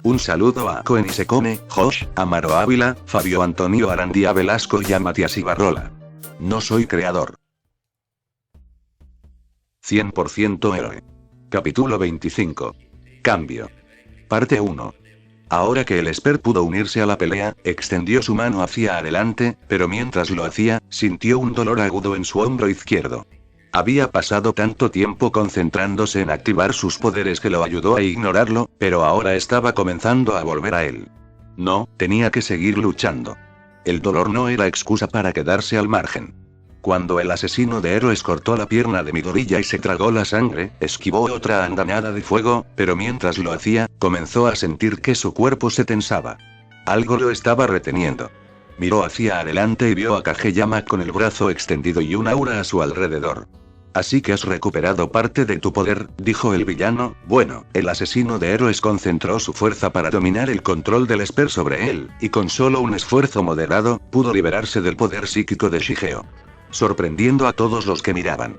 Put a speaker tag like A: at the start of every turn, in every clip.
A: Un saludo a Cohen y Secone, Josh, Amaro Ávila, Fabio Antonio Arandía Velasco y a Matías Ibarrola. No soy creador. 100% héroe. Capítulo 25. Cambio. Parte 1. Ahora que el Esper pudo unirse a la pelea, extendió su mano hacia adelante, pero mientras lo hacía, sintió un dolor agudo en su hombro izquierdo. Había pasado tanto tiempo concentrándose en activar sus poderes que lo ayudó a ignorarlo, pero ahora estaba comenzando a volver a él. No, tenía que seguir luchando. El dolor no era excusa para quedarse al margen. Cuando el asesino de héroes cortó la pierna de Midoriya y se tragó la sangre, esquivó otra andanada de fuego, pero mientras lo hacía, comenzó a sentir que su cuerpo se tensaba. Algo lo estaba reteniendo. Miró hacia adelante y vio a Kageyama con el brazo extendido y un aura a su alrededor. Así que has recuperado parte de tu poder, dijo el villano. Bueno, el asesino de héroes concentró su fuerza para dominar el control del Esper sobre él, y con solo un esfuerzo moderado, pudo liberarse del poder psíquico de Shigeo. Sorprendiendo a todos los que miraban.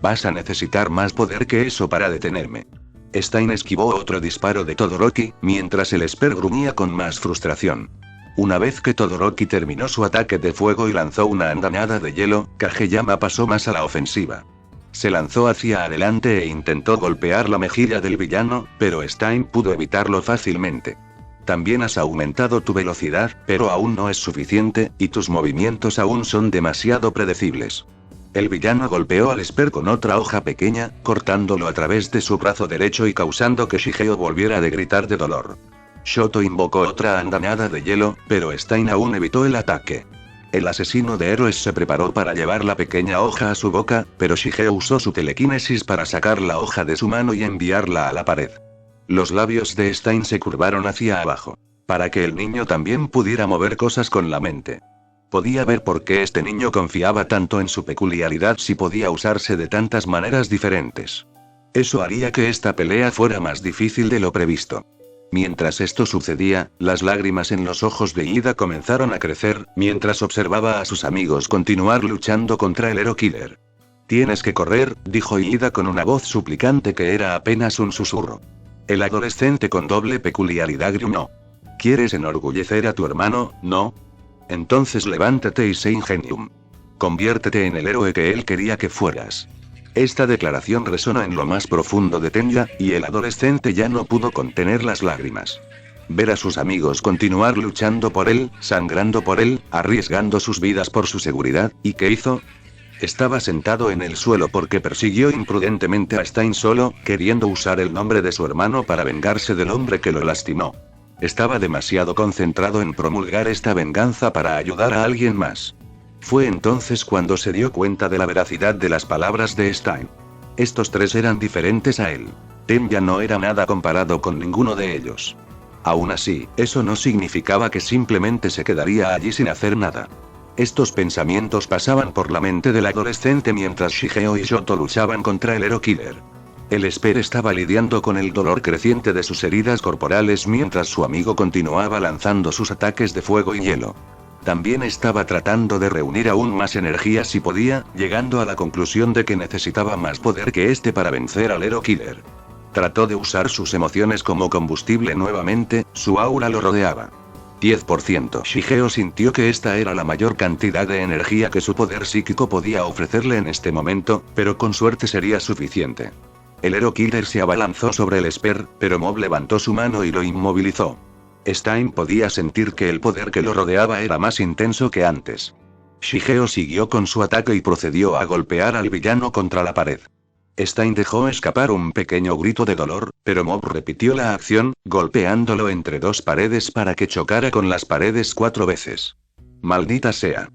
A: Vas a necesitar más poder que eso para detenerme. Stein esquivó otro disparo de Todoroki, mientras el Esper gruñía con más frustración. Una vez que Todoroki terminó su ataque de fuego y lanzó una andanada de hielo, Kageyama pasó más a la ofensiva. Se lanzó hacia adelante e intentó golpear la mejilla del villano, pero Stein pudo evitarlo fácilmente. También has aumentado tu velocidad, pero aún no es suficiente, y tus movimientos aún son demasiado predecibles. El villano golpeó al Esper con otra hoja pequeña, cortándolo a través de su brazo derecho y causando que Shigeo volviera a gritar de dolor. Shoto invocó otra andanada de hielo, pero Stein aún evitó el ataque. El asesino de héroes se preparó para llevar la pequeña hoja a su boca, pero Shigeo usó su telequinesis para sacar la hoja de su mano y enviarla a la pared. Los labios de Stein se curvaron hacia abajo, para que el niño también pudiera mover cosas con la mente. Podía ver por qué este niño confiaba tanto en su peculiaridad si podía usarse de tantas maneras diferentes. Eso haría que esta pelea fuera más difícil de lo previsto. Mientras esto sucedía, las lágrimas en los ojos de Ida comenzaron a crecer, mientras observaba a sus amigos continuar luchando contra el Hero Killer. Tienes que correr, dijo Ida con una voz suplicante que era apenas un susurro. El adolescente con doble peculiaridad gruñó. ¿Quieres enorgullecer a tu hermano, no? Entonces levántate y sé ingenium. Conviértete en el héroe que él quería que fueras. Esta declaración resonó en lo más profundo de Tenya, y el adolescente ya no pudo contener las lágrimas. Ver a sus amigos continuar luchando por él, sangrando por él, arriesgando sus vidas por su seguridad, ¿y qué hizo? Estaba sentado en el suelo porque persiguió imprudentemente a Stein solo, queriendo usar el nombre de su hermano para vengarse del hombre que lo lastimó. Estaba demasiado concentrado en promulgar esta venganza para ayudar a alguien más. Fue entonces cuando se dio cuenta de la veracidad de las palabras de Stein. Estos tres eran diferentes a él. Tenya no era nada comparado con ninguno de ellos. Aún así, eso no significaba que simplemente se quedaría allí sin hacer nada. Estos pensamientos pasaban por la mente del adolescente mientras Shigeo y Shoto luchaban contra el Hero Killer. El Esper estaba lidiando con el dolor creciente de sus heridas corporales mientras su amigo continuaba lanzando sus ataques de fuego y hielo. También estaba tratando de reunir aún más energía si podía, llegando a la conclusión de que necesitaba más poder que este para vencer al Hero Killer. Trató de usar sus emociones como combustible nuevamente, su aura lo rodeaba. 10%. Shigeo sintió que esta era la mayor cantidad de energía que su poder psíquico podía ofrecerle en este momento, pero con suerte sería suficiente. El Hero Killer se abalanzó sobre el Esper, pero Mob levantó su mano y lo inmovilizó. Stein podía sentir que el poder que lo rodeaba era más intenso que antes. Shigeo siguió con su ataque y procedió a golpear al villano contra la pared. Stein dejó escapar un pequeño grito de dolor, pero Mob repitió la acción, golpeándolo entre dos paredes para que chocara con las paredes 4 veces. ¡Maldita sea!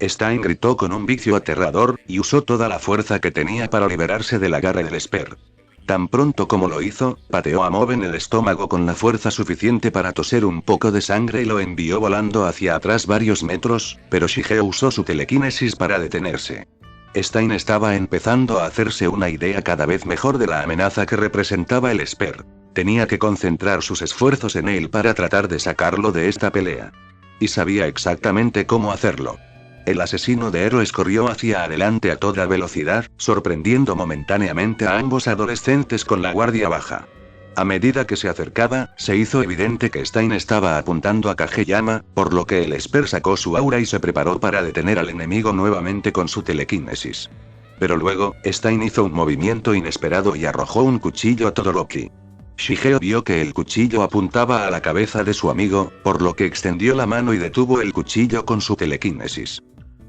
A: Stein gritó con un vicio aterrador, y usó toda la fuerza que tenía para liberarse del agarre del Esper. Tan pronto como lo hizo, pateó a Mob en el estómago con la fuerza suficiente para toser un poco de sangre y lo envió volando hacia atrás varios metros, pero Shigeo usó su telequinesis para detenerse. Stein estaba empezando a hacerse una idea cada vez mejor de la amenaza que representaba el Esper. Tenía que concentrar sus esfuerzos en él para tratar de sacarlo de esta pelea. Y sabía exactamente cómo hacerlo. El asesino de héroes corrió hacia adelante a toda velocidad, sorprendiendo momentáneamente a ambos adolescentes con la guardia baja. A medida que se acercaba, se hizo evidente que Stein estaba apuntando a Kageyama, por lo que el Esper sacó su aura y se preparó para detener al enemigo nuevamente con su telequinesis. Pero luego, Stein hizo un movimiento inesperado y arrojó un cuchillo a Todoroki. Shigeo vio que el cuchillo apuntaba a la cabeza de su amigo, por lo que extendió la mano y detuvo el cuchillo con su telequinesis.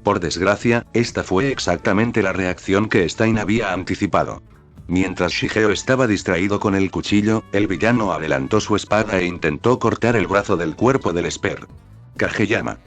A: Por desgracia, esta fue exactamente la reacción que Stein había anticipado. Mientras Shigeo estaba distraído con el cuchillo, el villano adelantó su espada e intentó cortar el brazo del cuerpo del Esper. Kageyama.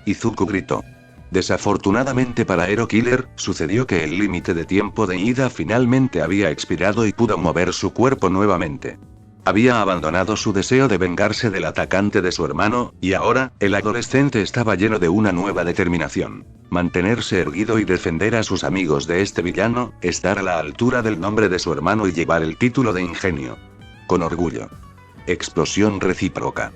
A: Izuku gritó. Desafortunadamente para Hero Killer, sucedió que el límite de tiempo de Ida finalmente había expirado y pudo mover su cuerpo nuevamente. Había abandonado su deseo de vengarse del atacante de su hermano, y ahora, el adolescente estaba lleno de una nueva determinación. Mantenerse erguido y defender a sus amigos de este villano, estar a la altura del nombre de su hermano y llevar el título de ingenio. Con orgullo. Explosión recíproca.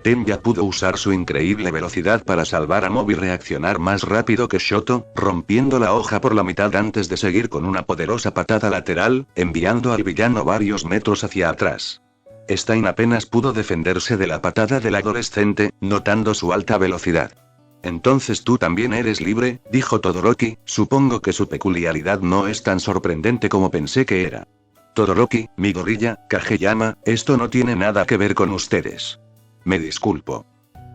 A: Tenya pudo usar su increíble velocidad para salvar a Mob y reaccionar más rápido que Shoto, rompiendo la hoja por la mitad antes de seguir con una poderosa patada lateral, enviando al villano varios metros hacia atrás. Stein apenas pudo defenderse de la patada del adolescente, notando su alta velocidad. «Entonces tú también eres libre», dijo Todoroki, supongo que su peculiaridad no es tan sorprendente como pensé que era. Todoroki, mi gorilla, Kageyama, esto no tiene nada que ver con ustedes. Me disculpo.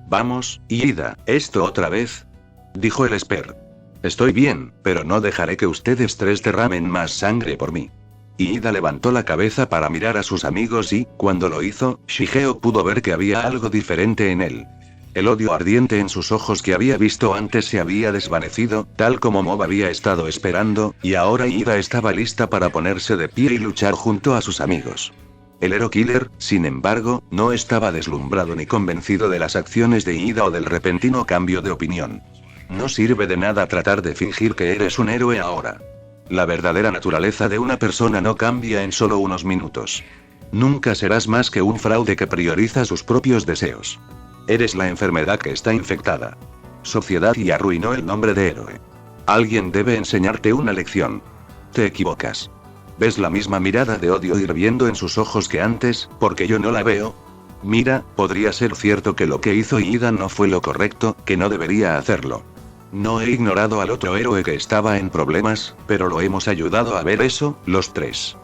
A: Vamos, Ida, ¿esto otra vez?, dijo el Esper. Estoy bien, pero no dejaré que ustedes tres derramen más sangre por mí. Ida levantó la cabeza para mirar a sus amigos y, cuando lo hizo, Shigeo pudo ver que había algo diferente en él. El odio ardiente en sus ojos que había visto antes se había desvanecido, tal como Mob había estado esperando, y ahora Ida estaba lista para ponerse de pie y luchar junto a sus amigos. El Hero Killer, sin embargo, no estaba deslumbrado ni convencido de las acciones de Ida o del repentino cambio de opinión. No sirve de nada tratar de fingir que eres un héroe ahora. La verdadera naturaleza de una persona no cambia en solo unos minutos. Nunca serás más que un fraude que prioriza sus propios deseos. Eres la enfermedad que está infectada. Sociedad y arruinó el nombre de héroe. Alguien debe enseñarte una lección. Te equivocas. ¿Ves la misma mirada de odio hirviendo en sus ojos que antes, porque yo no la veo? Mira, podría ser cierto que lo que hizo Ida no fue lo correcto, que no debería hacerlo. No he ignorado al otro héroe que estaba en problemas, pero lo hemos ayudado a ver eso, los tres.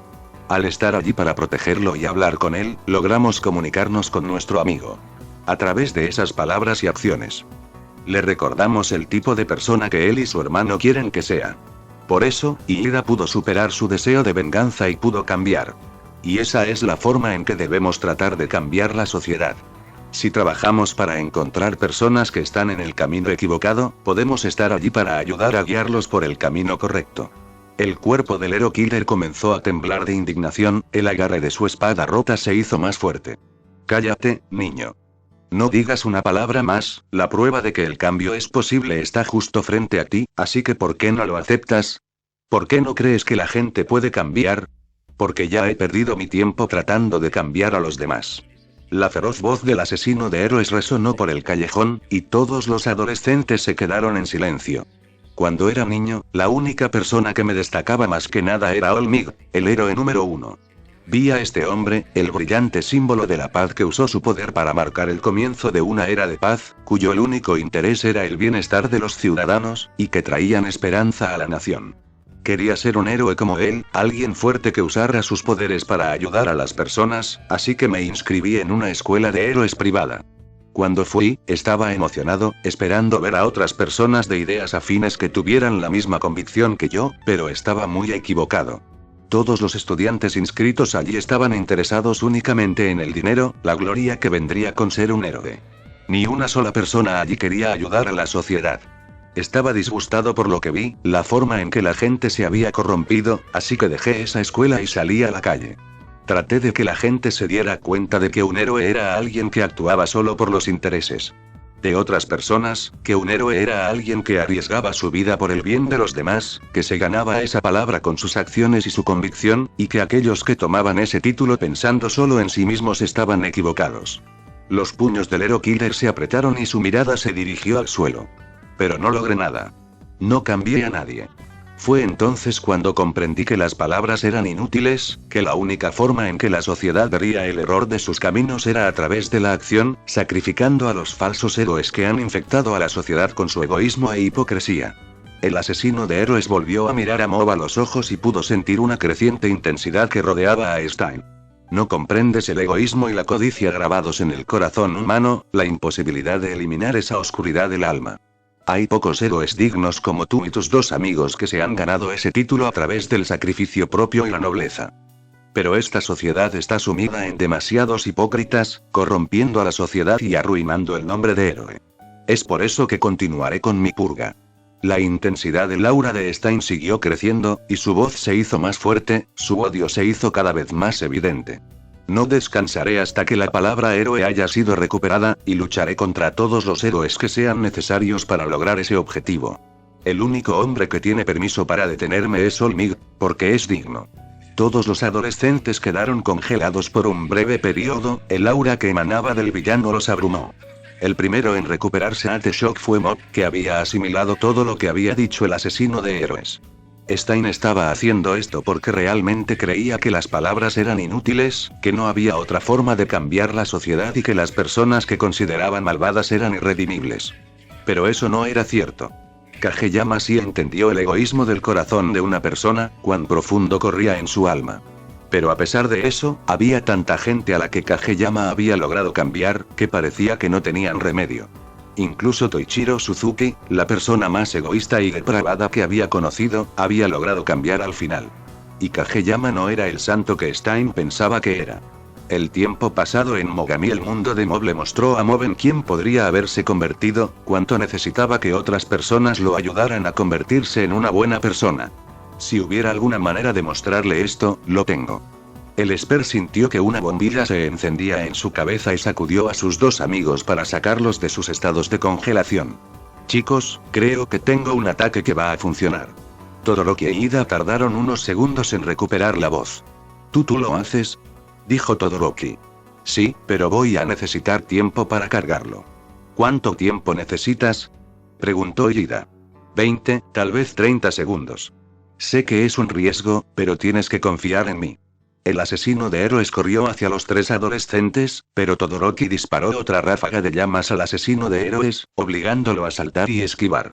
A: Al estar allí para protegerlo y hablar con él, logramos comunicarnos con nuestro amigo. A través de esas palabras y acciones. Le recordamos el tipo de persona que él y su hermano quieren que sea. Por eso, Ida pudo superar su deseo de venganza y pudo cambiar. Y esa es la forma en que debemos tratar de cambiar la sociedad. Si trabajamos para encontrar personas que están en el camino equivocado, podemos estar allí para ayudar a guiarlos por el camino correcto. El cuerpo del Hero Killer comenzó a temblar de indignación, el agarre de su espada rota se hizo más fuerte. Cállate, niño. No digas una palabra más, la prueba de que el cambio es posible está justo frente a ti, así que ¿por qué no lo aceptas? ¿Por qué no crees que la gente puede cambiar? Porque ya he perdido mi tiempo tratando de cambiar a los demás. La feroz voz del asesino de héroes resonó por el callejón, y todos los adolescentes se quedaron en silencio. Cuando era niño, la única persona que me destacaba más que nada era Olmig, el héroe número 1. Vi a este hombre, el brillante símbolo de la paz que usó su poder para marcar el comienzo de una era de paz, cuyo el único interés era el bienestar de los ciudadanos, y que traían esperanza a la nación. Quería ser un héroe como él, alguien fuerte que usara sus poderes para ayudar a las personas, así que me inscribí en una escuela de héroes privada. Cuando fui, estaba emocionado, esperando ver a otras personas de ideas afines que tuvieran la misma convicción que yo, pero estaba muy equivocado. Todos los estudiantes inscritos allí estaban interesados únicamente en el dinero, la gloria que vendría con ser un héroe. Ni una sola persona allí quería ayudar a la sociedad. Estaba disgustado por lo que vi, la forma en que la gente se había corrompido, así que dejé esa escuela y salí a la calle. Traté de que la gente se diera cuenta de que un héroe era alguien que actuaba solo por los intereses de otras personas, que un héroe era alguien que arriesgaba su vida por el bien de los demás, que se ganaba esa palabra con sus acciones y su convicción, y que aquellos que tomaban ese título pensando solo en sí mismos estaban equivocados. Los puños del Hero Killer se apretaron y su mirada se dirigió al suelo. Pero no logré nada. No cambié a nadie. Fue entonces cuando comprendí que las palabras eran inútiles, que la única forma en que la sociedad vería el error de sus caminos era a través de la acción, sacrificando a los falsos héroes que han infectado a la sociedad con su egoísmo e hipocresía. El asesino de héroes volvió a mirar a Mob a los ojos y pudo sentir una creciente intensidad que rodeaba a Stein. No comprendes el egoísmo y la codicia grabados en el corazón humano, la imposibilidad de eliminar esa oscuridad del alma. Hay pocos héroes dignos como tú y tus dos amigos que se han ganado ese título a través del sacrificio propio y la nobleza. Pero esta sociedad está sumida en demasiados hipócritas, corrompiendo a la sociedad y arruinando el nombre de héroe. Es por eso que continuaré con mi purga. La intensidad del aura de Stein siguió creciendo, y su voz se hizo más fuerte, su odio se hizo cada vez más evidente. No descansaré hasta que la palabra héroe haya sido recuperada, y lucharé contra todos los héroes que sean necesarios para lograr ese objetivo. El único hombre que tiene permiso para detenerme es Olmig, porque es digno. Todos los adolescentes quedaron congelados por un breve periodo, el aura que emanaba del villano los abrumó. El primero en recuperarse ante shock fue Mob, que había asimilado todo lo que había dicho el asesino de héroes. Stein estaba haciendo esto porque realmente creía que las palabras eran inútiles, que no había otra forma de cambiar la sociedad y que las personas que consideraban malvadas eran irredimibles. Pero eso no era cierto. Kageyama sí entendió el egoísmo del corazón de una persona, cuán profundo corría en su alma. Pero a pesar de eso, había tanta gente a la que Kageyama había logrado cambiar, que parecía que no tenían remedio. Incluso Toichiro Suzuki, la persona más egoísta y depravada que había conocido, había logrado cambiar al final. Y Kageyama no era el santo que Stein pensaba que era. El tiempo pasado en Mogami, el mundo de Mob le mostró a Mob en quién podría haberse convertido, cuánto necesitaba que otras personas lo ayudaran a convertirse en una buena persona. Si hubiera alguna manera de mostrarle esto, lo tengo. El Esper sintió que una bombilla se encendía en su cabeza y sacudió a sus dos amigos para sacarlos de sus estados de congelación. Chicos, creo que tengo un ataque que va a funcionar. Todoroki e Ida tardaron unos segundos en recuperar la voz. ¿Tú lo haces?, dijo Todoroki. Sí, pero voy a necesitar tiempo para cargarlo. ¿Cuánto tiempo necesitas?, preguntó Ida. 20, tal vez 30 segundos. Sé que es un riesgo, pero tienes que confiar en mí. El asesino de héroes corrió hacia los tres adolescentes, pero Todoroki disparó otra ráfaga de llamas al asesino de héroes, obligándolo a saltar y esquivar.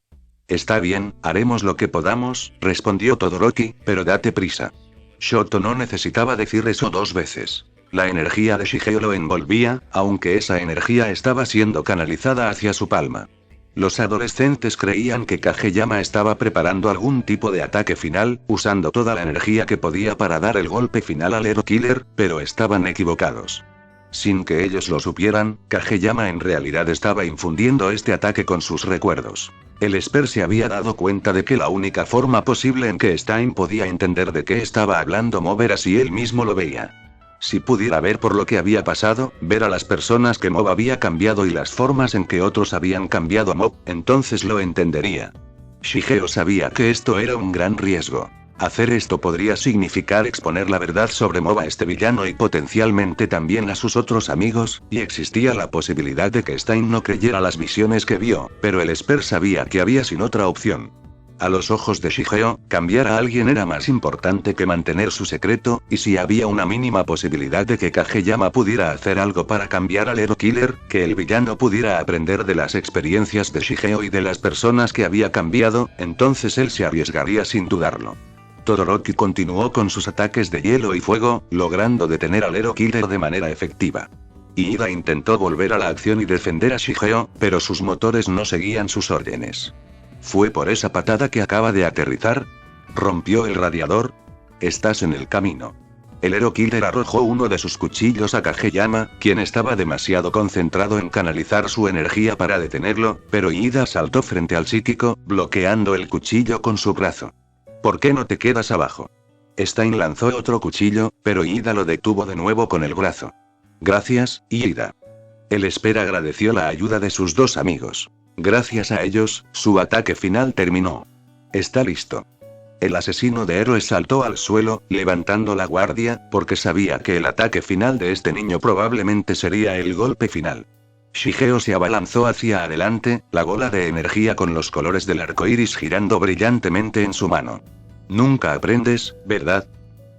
A: Está bien, haremos lo que podamos, respondió Todoroki, pero date prisa. Shoto no necesitaba decir eso dos veces. La energía de Shigeo lo envolvía, aunque esa energía estaba siendo canalizada hacia su palma. Los adolescentes creían que Kageyama estaba preparando algún tipo de ataque final, usando toda la energía que podía para dar el golpe final al Hero Killer, pero estaban equivocados. Sin que ellos lo supieran, Kageyama en realidad estaba infundiendo este ataque con sus recuerdos. El Esper se había dado cuenta de que la única forma posible en que Stein podía entender de qué estaba hablando Mob era si él mismo lo veía. Si pudiera ver por lo que había pasado, ver a las personas que Mob había cambiado y las formas en que otros habían cambiado a Mob, entonces lo entendería. Shigeo sabía que esto era un gran riesgo. Hacer esto podría significar exponer la verdad sobre Mob a este villano y potencialmente también a sus otros amigos, y existía la posibilidad de que Stein no creyera las visiones que vio, pero el Esper sabía que había sin otra opción. A los ojos de Shigeo, cambiar a alguien era más importante que mantener su secreto, y si había una mínima posibilidad de que Kageyama pudiera hacer algo para cambiar al Hero Killer, que el villano pudiera aprender de las experiencias de Shigeo y de las personas que había cambiado, entonces él se arriesgaría sin dudarlo. Todoroki continuó con sus ataques de hielo y fuego, logrando detener al Hero Killer de manera efectiva. Ida intentó volver a la acción y defender a Shigeo, pero sus motores no seguían sus órdenes. ¿Fue por esa patada que acaba de aterrizar? ¿Rompió el radiador? Estás en el camino. El Hero Killer arrojó uno de sus cuchillos a Kageyama, quien estaba demasiado concentrado en canalizar su energía para detenerlo, pero Ida saltó frente al psíquico, bloqueando el cuchillo con su brazo. ¿Por qué no te quedas abajo? Stein lanzó otro cuchillo, pero Ida lo detuvo de nuevo con el brazo. Gracias, Ida. El Esper agradeció la ayuda de sus dos amigos. Gracias a ellos, su ataque final terminó. Está listo. El asesino de héroes saltó al suelo, levantando la guardia, porque sabía que el ataque final de este niño probablemente sería el golpe final. Shigeo se abalanzó hacia adelante, la bola de energía con los colores del arco iris girando brillantemente en su mano. Nunca aprendes, ¿verdad?,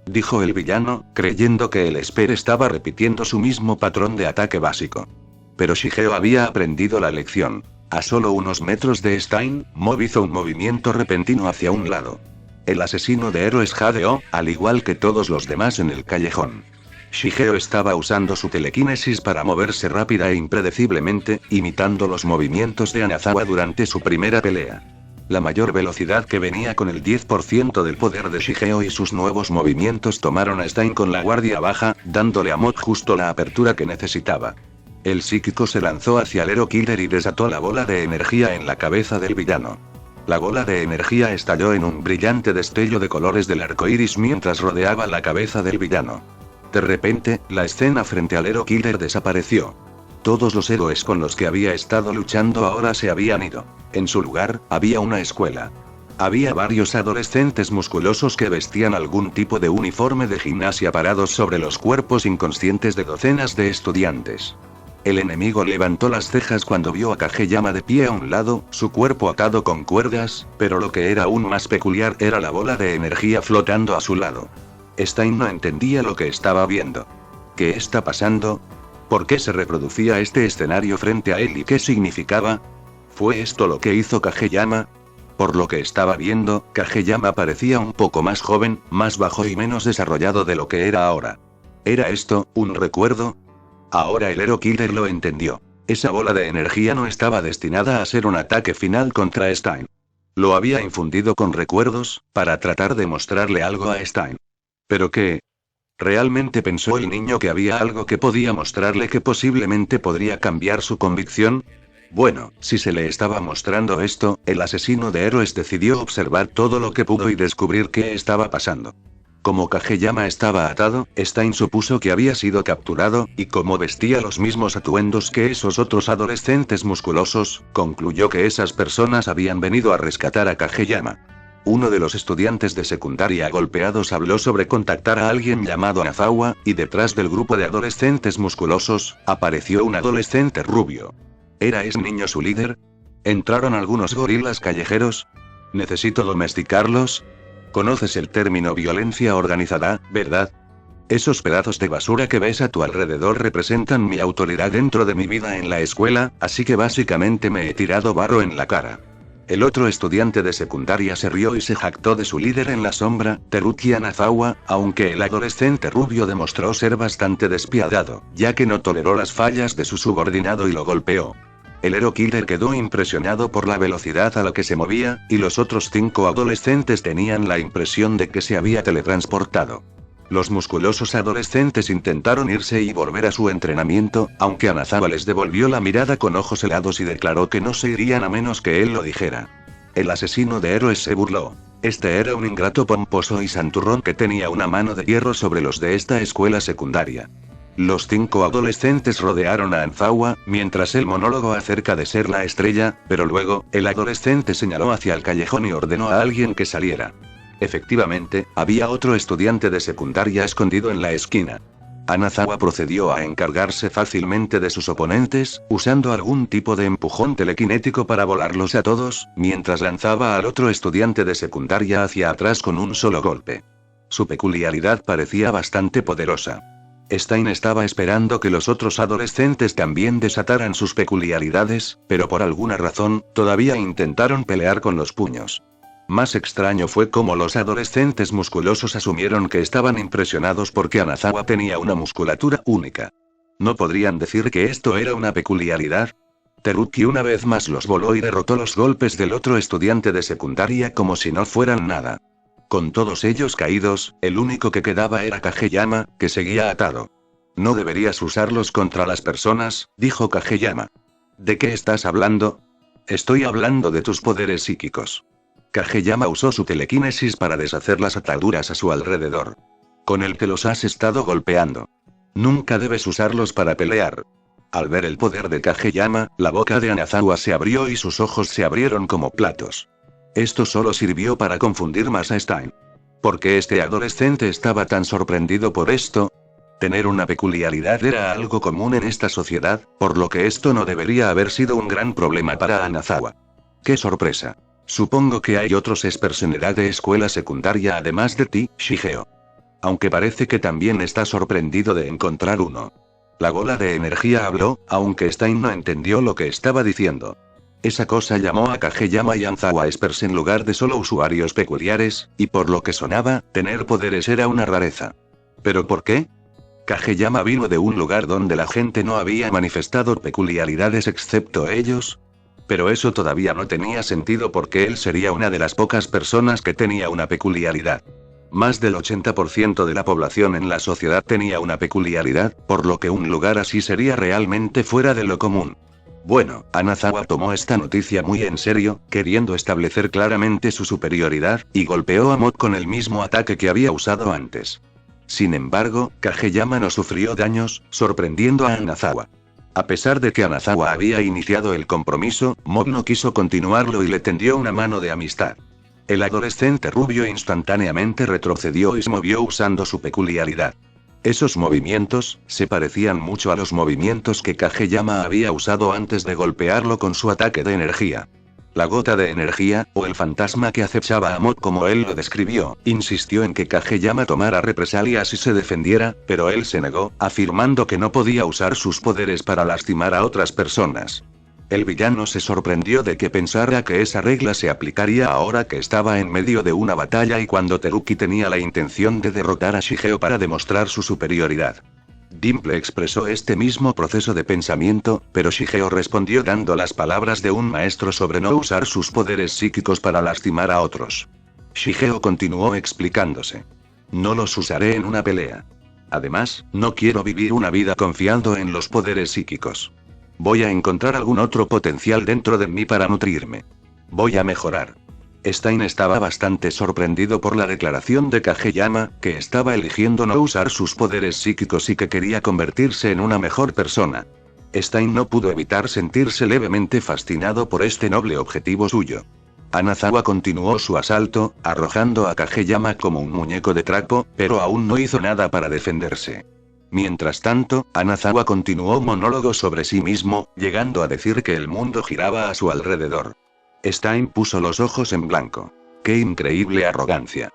A: dijo el villano, creyendo que el Esper estaba repitiendo su mismo patrón de ataque básico. Pero Shigeo había aprendido la lección. A solo unos metros de Stein, Mob hizo un movimiento repentino hacia un lado. El asesino de héroes jadeó, al igual que todos los demás en el callejón. Shigeo estaba usando su telequinesis para moverse rápida e impredeciblemente, imitando los movimientos de Anazawa durante su primera pelea. La mayor velocidad que venía con el 10% del poder de Shigeo y sus nuevos movimientos tomaron a Stein con la guardia baja, dándole a Mob justo la apertura que necesitaba. El psíquico se lanzó hacia el Hero Killer y desató la bola de energía en la cabeza del villano. La bola de energía estalló en un brillante destello de colores del arco iris mientras rodeaba la cabeza del villano. De repente, la escena frente al Hero Killer desapareció. Todos los héroes con los que había estado luchando ahora se habían ido. En su lugar, había una escuela. Había varios adolescentes musculosos que vestían algún tipo de uniforme de gimnasia parados sobre los cuerpos inconscientes de docenas de estudiantes. El enemigo levantó las cejas cuando vio a Kageyama de pie a un lado, su cuerpo atado con cuerdas, pero lo que era aún más peculiar era la bola de energía flotando a su lado. Stein no entendía lo que estaba viendo. ¿Qué está pasando? ¿Por qué se reproducía este escenario frente a él y qué significaba? ¿Fue esto lo que hizo Kageyama? Por lo que estaba viendo, Kageyama parecía un poco más joven, más bajo y menos desarrollado de lo que era ahora. ¿Era esto un recuerdo? Ahora el Hero Killer lo entendió. Esa bola de energía no estaba destinada a ser un ataque final contra Stein. Lo había infundido con recuerdos, para tratar de mostrarle algo a Stein. ¿Pero qué? ¿Realmente pensó el niño que había algo que podía mostrarle que posiblemente podría cambiar su convicción? Bueno, si se le estaba mostrando esto, el asesino de héroes decidió observar todo lo que pudo y descubrir qué estaba pasando. Como Kageyama estaba atado, Stein supuso que había sido capturado, y como vestía los mismos atuendos que esos otros adolescentes musculosos, concluyó que esas personas habían venido a rescatar a Kageyama. Uno de los estudiantes de secundaria golpeados habló sobre contactar a alguien llamado Anazawa, y detrás del grupo de adolescentes musculosos, apareció un adolescente rubio. ¿Era ese niño su líder? ¿Entraron algunos gorilas callejeros? ¿Necesito domesticarlos? Conoces el término violencia organizada, ¿verdad? Esos pedazos de basura que ves a tu alrededor representan mi autoridad dentro de mi vida en la escuela, así que básicamente me he tirado barro en la cara. El otro estudiante de secundaria se rió y se jactó de su líder en la sombra, Teruki Anazawa, aunque el adolescente rubio demostró ser bastante despiadado, ya que no toleró las fallas de su subordinado y lo golpeó. El Hero Killer quedó impresionado por la velocidad a la que se movía, y los otros 5 adolescentes tenían la impresión de que se había teletransportado. Los musculosos adolescentes intentaron irse y volver a su entrenamiento, aunque Anazawa les devolvió la mirada con ojos helados y declaró que no se irían a menos que él lo dijera. El asesino de héroes se burló. Este era un ingrato pomposo y santurrón que tenía una mano de hierro sobre los de esta escuela secundaria. Los 5 adolescentes rodearon a Anazawa, mientras el monólogo acerca de ser la estrella, pero luego, el adolescente señaló hacia el callejón y ordenó a alguien que saliera. Efectivamente, había otro estudiante de secundaria escondido en la esquina. Anazawa procedió a encargarse fácilmente de sus oponentes, usando algún tipo de empujón telequinético para volarlos a todos, mientras lanzaba al otro estudiante de secundaria hacia atrás con un solo golpe. Su peculiaridad parecía bastante poderosa. Stein estaba esperando que los otros adolescentes también desataran sus peculiaridades, pero por alguna razón, todavía intentaron pelear con los puños. Más extraño fue cómo los adolescentes musculosos asumieron que estaban impresionados porque Anazawa tenía una musculatura única. ¿No podrían decir que esto era una peculiaridad? Teruki una vez más los voló y derrotó los golpes del otro estudiante de secundaria como si no fueran nada. Con todos ellos caídos, el único que quedaba era Kageyama, que seguía atado. No deberías usarlos contra las personas, dijo Kageyama. ¿De qué estás hablando? Estoy hablando de tus poderes psíquicos. Kageyama usó su telequinesis para deshacer las ataduras a su alrededor. Con el que los has estado golpeando. Nunca debes usarlos para pelear. Al ver el poder de Kageyama, la boca de Anazawa se abrió y sus ojos se abrieron como platos. Esto solo sirvió para confundir más a Stein. ¿Por qué este adolescente estaba tan sorprendido por esto? Tener una peculiaridad era algo común en esta sociedad, por lo que esto no debería haber sido un gran problema para Anazawa. ¡Qué sorpresa! Supongo que hay otros espers en edad de escuela secundaria además de ti, Shigeo. Aunque parece que también está sorprendido de encontrar uno. La bola de energía habló, aunque Stein no entendió lo que estaba diciendo. Esa cosa llamó a Kageyama y Anazawa espers en lugar de solo usuarios peculiares, y por lo que sonaba, tener poderes era una rareza. ¿Pero por qué? Kageyama vino de un lugar donde la gente no había manifestado peculiaridades excepto ellos. Pero eso todavía no tenía sentido porque él sería una de las pocas personas que tenía una peculiaridad. Más del 80% de la población en la sociedad tenía una peculiaridad, por lo que un lugar así sería realmente fuera de lo común. Bueno, Anazawa tomó esta noticia muy en serio, queriendo establecer claramente su superioridad, y golpeó a Mod con el mismo ataque que había usado antes. Sin embargo, Kageyama no sufrió daños, sorprendiendo a Anazawa. A pesar de que Anazawa había iniciado el compromiso, Mod no quiso continuarlo y le tendió una mano de amistad. El adolescente rubio instantáneamente retrocedió y se movió usando su peculiaridad. Esos movimientos, se parecían mucho a los movimientos que Kageyama había usado antes de golpearlo con su ataque de energía. La gota de energía, o el fantasma que acechaba a Mod como él lo describió, insistió en que Kageyama tomara represalias y se defendiera, pero él se negó, afirmando que no podía usar sus poderes para lastimar a otras personas. El villano se sorprendió de que pensara que esa regla se aplicaría ahora que estaba en medio de una batalla y cuando Teruki tenía la intención de derrotar a Shigeo para demostrar su superioridad. Dimple expresó este mismo proceso de pensamiento, pero Shigeo respondió dando las palabras de un maestro sobre no usar sus poderes psíquicos para lastimar a otros. Shigeo continuó explicándose. No los usaré en una pelea. Además, no quiero vivir una vida confiando en los poderes psíquicos. Voy a encontrar algún otro potencial dentro de mí para nutrirme. Voy a mejorar. Stein estaba bastante sorprendido por la declaración de Kageyama, que estaba eligiendo no usar sus poderes psíquicos y que quería convertirse en una mejor persona. Stein no pudo evitar sentirse levemente fascinado por este noble objetivo suyo. Anazawa continuó su asalto, arrojando a Kageyama como un muñeco de trapo, pero aún no hizo nada para defenderse. Mientras tanto, Anazawa continuó monólogo sobre sí mismo, llegando a decir que el mundo giraba a su alrededor. Stein puso los ojos en blanco. ¡Qué increíble arrogancia!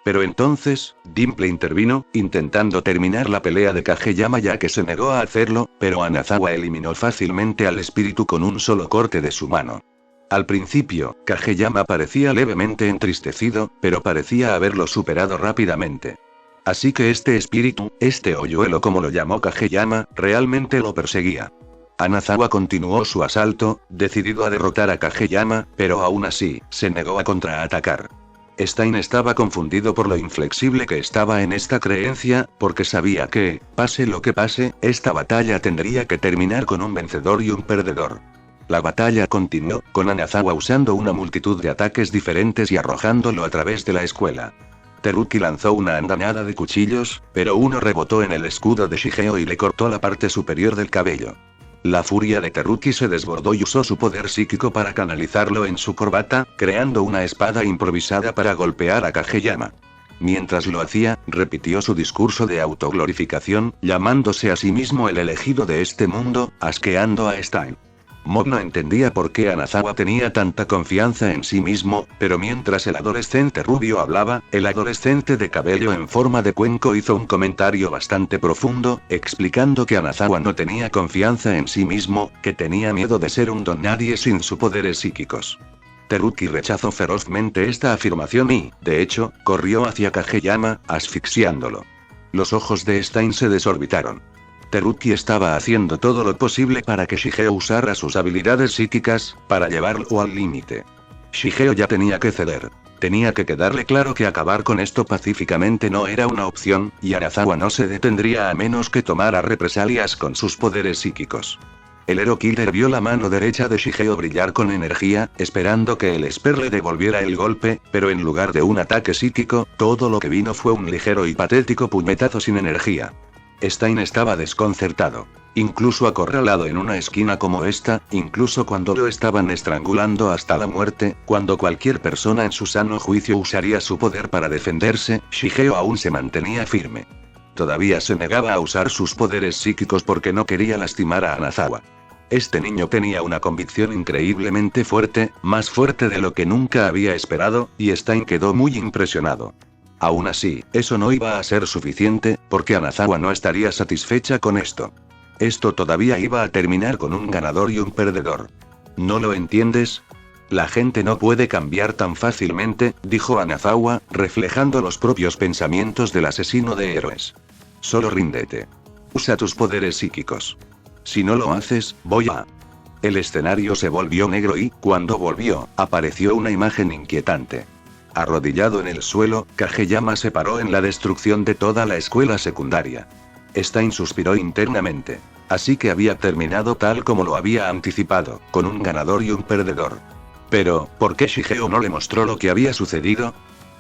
A: Pero entonces, Dimple intervino, intentando terminar la pelea de Kageyama ya que se negó a hacerlo, pero Anazawa eliminó fácilmente al espíritu con un solo corte de su mano. Al principio, Kageyama parecía levemente entristecido, pero parecía haberlo superado rápidamente. Así que este espíritu, este hoyuelo como lo llamó Kageyama, realmente lo perseguía. Anazawa continuó su asalto, decidido a derrotar a Kageyama, pero aún así, se negó a contraatacar. Stein estaba confundido por lo inflexible que estaba en esta creencia, porque sabía que, pase lo que pase, esta batalla tendría que terminar con un vencedor y un perdedor. La batalla continuó, con Anazawa usando una multitud de ataques diferentes y arrojándolo a través de la escuela. Teruki lanzó una andanada de cuchillos, pero uno rebotó en el escudo de Shigeo y le cortó la parte superior del cabello. La furia de Teruki se desbordó y usó su poder psíquico para canalizarlo en su corbata, creando una espada improvisada para golpear a Kageyama. Mientras lo hacía, repitió su discurso de autoglorificación, llamándose a sí mismo el elegido de este mundo, asqueando a Stein. Mod no entendía por qué Anazawa tenía tanta confianza en sí mismo, pero mientras el adolescente rubio hablaba, el adolescente de cabello en forma de cuenco hizo un comentario bastante profundo, explicando que Anazawa no tenía confianza en sí mismo, que tenía miedo de ser un don nadie sin sus poderes psíquicos. Teruki rechazó ferozmente esta afirmación y, de hecho, corrió hacia Kageyama, asfixiándolo. Los ojos de Stein se desorbitaron. Teruki estaba haciendo todo lo posible para que Shigeo usara sus habilidades psíquicas, para llevarlo al límite. Shigeo ya tenía que ceder. Tenía que quedarle claro que acabar con esto pacíficamente no era una opción, y Anazawa no se detendría a menos que tomara represalias con sus poderes psíquicos. El Hero Killer vio la mano derecha de Shigeo brillar con energía, esperando que el esper le devolviera el golpe, pero en lugar de un ataque psíquico, todo lo que vino fue un ligero y patético puñetazo sin energía. Stein estaba desconcertado. Incluso acorralado en una esquina como esta, incluso cuando lo estaban estrangulando hasta la muerte, cuando cualquier persona en su sano juicio usaría su poder para defenderse, Shigeo aún se mantenía firme. Todavía se negaba a usar sus poderes psíquicos porque no quería lastimar a Anazawa. Este niño tenía una convicción increíblemente fuerte, más fuerte de lo que nunca había esperado, y Stein quedó muy impresionado. Aún así, eso no iba a ser suficiente, porque Anazawa no estaría satisfecha con esto. Esto todavía iba a terminar con un ganador y un perdedor. ¿No lo entiendes? La gente no puede cambiar tan fácilmente, dijo Anazawa, reflejando los propios pensamientos del asesino de héroes. Solo ríndete. Usa tus poderes psíquicos. Si no lo haces, voy a... El escenario se volvió negro y, cuando volvió, apareció una imagen inquietante. Arrodillado en el suelo, Kageyama se paró en la destrucción de toda la escuela secundaria. Stein suspiró internamente. Así que había terminado tal como lo había anticipado, con un ganador y un perdedor. Pero, ¿por qué Shigeo no le mostró lo que había sucedido?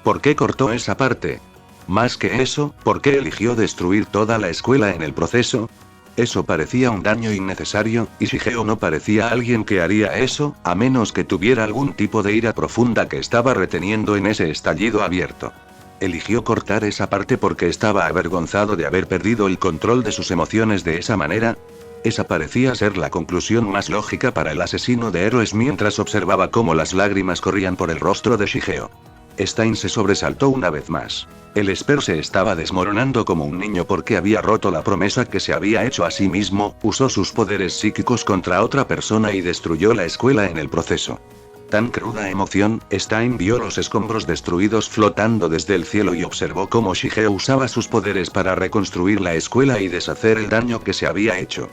A: ¿Por qué cortó esa parte? Más que eso, ¿por qué eligió destruir toda la escuela en el proceso? Eso parecía un daño innecesario, y Shigeo no parecía alguien que haría eso, a menos que tuviera algún tipo de ira profunda que estaba reteniendo en ese estallido abierto. Eligió cortar esa parte porque estaba avergonzado de haber perdido el control de sus emociones de esa manera. Esa parecía ser la conclusión más lógica para el asesino de héroes mientras observaba cómo las lágrimas corrían por el rostro de Shigeo. Stein se sobresaltó una vez más. El Esper se estaba desmoronando como un niño porque había roto la promesa que se había hecho a sí mismo, usó sus poderes psíquicos contra otra persona y destruyó la escuela en el proceso. Tan cruda emoción, Stein vio los escombros destruidos flotando desde el cielo y observó cómo Shigeo usaba sus poderes para reconstruir la escuela y deshacer el daño que se había hecho.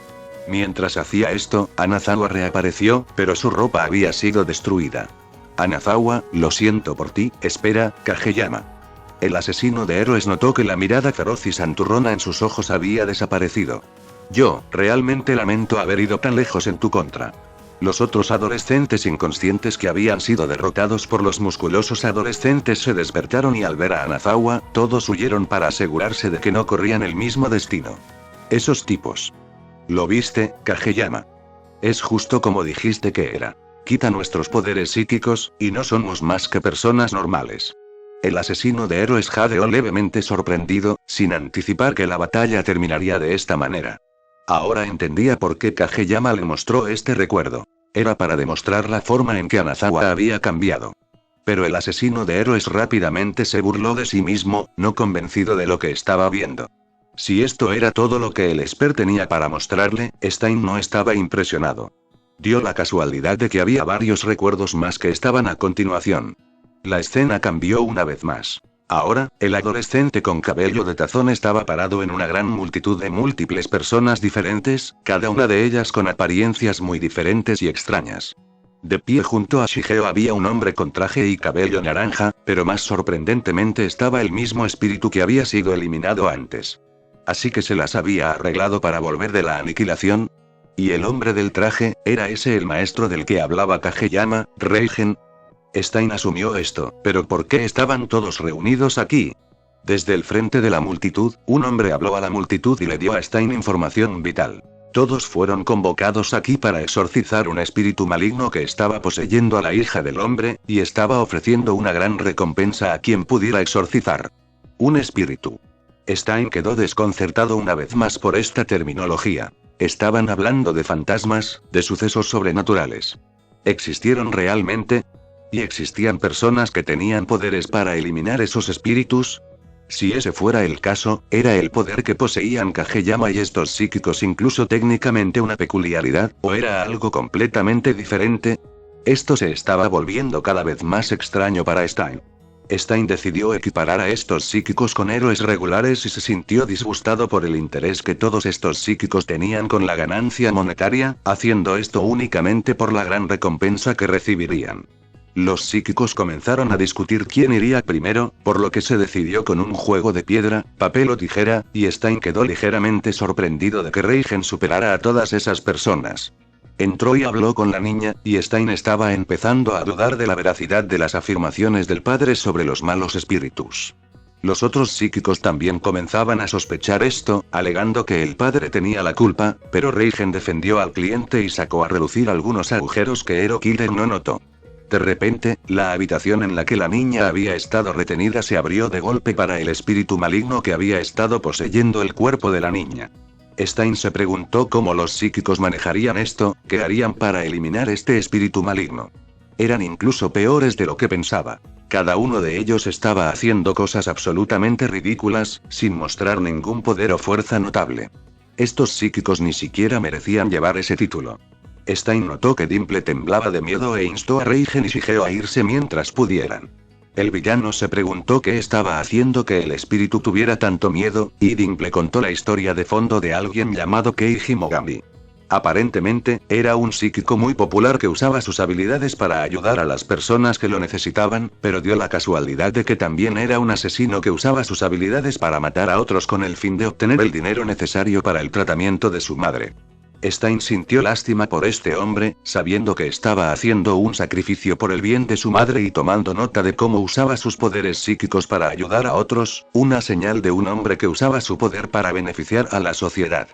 A: Mientras hacía esto, Anazawa reapareció, pero su ropa había sido destruida. Anazawa, lo siento por ti, espera, Kageyama. El asesino de héroes notó que la mirada feroz y santurrona en sus ojos había desaparecido. Yo, realmente lamento haber ido tan lejos en tu contra. Los otros adolescentes inconscientes que habían sido derrotados por los musculosos adolescentes se despertaron y al ver a Anazawa, todos huyeron para asegurarse de que no corrían el mismo destino. Esos tipos. ¿Lo viste, Kageyama? Es justo como dijiste que era. Quita nuestros poderes psíquicos, y no somos más que personas normales. El asesino de héroes jadeó levemente sorprendido, sin anticipar que la batalla terminaría de esta manera. Ahora entendía por qué Kageyama le mostró este recuerdo. Era para demostrar la forma en que Anazawa había cambiado. Pero el asesino de héroes rápidamente se burló de sí mismo, no convencido de lo que estaba viendo. Si esto era todo lo que el Esper tenía para mostrarle, Stein no estaba impresionado. Dio la casualidad de que había varios recuerdos más que estaban a continuación. La escena cambió una vez más. Ahora, el adolescente con cabello de tazón estaba parado en una gran multitud de múltiples personas diferentes, cada una de ellas con apariencias muy diferentes y extrañas. De pie junto a Shigeo había un hombre con traje y cabello naranja, pero más sorprendentemente estaba el mismo espíritu que había sido eliminado antes. Así que se las había arreglado para volver de la aniquilación. ¿Y el hombre del traje, era ese el maestro del que hablaba Kageyama, Reigen? Stein asumió esto, pero ¿por qué estaban todos reunidos aquí? Desde el frente de la multitud, un hombre habló a la multitud y le dio a Stein información vital. Todos fueron convocados aquí para exorcizar un espíritu maligno que estaba poseyendo a la hija del hombre, y estaba ofreciendo una gran recompensa a quien pudiera exorcizar. Un espíritu. Stein quedó desconcertado una vez más por esta terminología. Estaban hablando de fantasmas, de sucesos sobrenaturales. ¿Existieron realmente? ¿Y existían personas que tenían poderes para eliminar esos espíritus? Si ese fuera el caso, ¿era el poder que poseían Kageyama y estos psíquicos incluso técnicamente una peculiaridad, o era algo completamente diferente? Esto se estaba volviendo cada vez más extraño para Stein. Stein decidió equiparar a estos psíquicos con héroes regulares y se sintió disgustado por el interés que todos estos psíquicos tenían con la ganancia monetaria, haciendo esto únicamente por la gran recompensa que recibirían. Los psíquicos comenzaron a discutir quién iría primero, por lo que se decidió con un juego de piedra, papel o tijera, y Stein quedó ligeramente sorprendido de que Reigen superara a todas esas personas. Entró y habló con la niña, y Stein estaba empezando a dudar de la veracidad de las afirmaciones del padre sobre los malos espíritus. Los otros psíquicos también comenzaban a sospechar esto, alegando que el padre tenía la culpa, pero Reigen defendió al cliente y sacó a relucir algunos agujeros que Hero Killer no notó. De repente, la habitación en la que la niña había estado retenida se abrió de golpe para el espíritu maligno que había estado poseyendo el cuerpo de la niña. Stein se preguntó cómo los psíquicos manejarían esto, qué harían para eliminar este espíritu maligno. Eran incluso peores de lo que pensaba. Cada uno de ellos estaba haciendo cosas absolutamente ridículas, sin mostrar ningún poder o fuerza notable. Estos psíquicos ni siquiera merecían llevar ese título. Stein notó que Dimple temblaba de miedo e instó a Reigen y Shigeo a irse mientras pudieran. El villano se preguntó qué estaba haciendo que el espíritu tuviera tanto miedo, y Dimple contó la historia de fondo de alguien llamado Keiji Mogami. Aparentemente, era un psíquico muy popular que usaba sus habilidades para ayudar a las personas que lo necesitaban, pero dio la casualidad de que también era un asesino que usaba sus habilidades para matar a otros con el fin de obtener el dinero necesario para el tratamiento de su madre. Stein sintió lástima por este hombre, sabiendo que estaba haciendo un sacrificio por el bien de su madre y tomando nota de cómo usaba sus poderes psíquicos para ayudar a otros, una señal de un hombre que usaba su poder para beneficiar a la sociedad.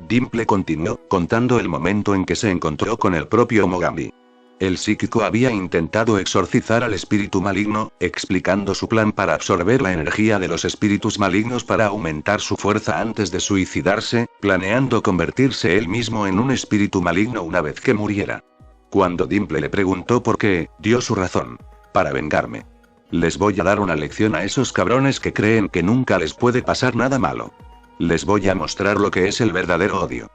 A: Dimple continuó, contando el momento en que se encontró con el propio Mogami. El psíquico había intentado exorcizar al espíritu maligno, explicando su plan para absorber la energía de los espíritus malignos para aumentar su fuerza antes de suicidarse, planeando convertirse él mismo en un espíritu maligno una vez que muriera. Cuando Dimple le preguntó por qué, dio su razón. Para vengarme. Les voy a dar una lección a esos cabrones que creen que nunca les puede pasar nada malo. Les voy a mostrar lo que es el verdadero odio.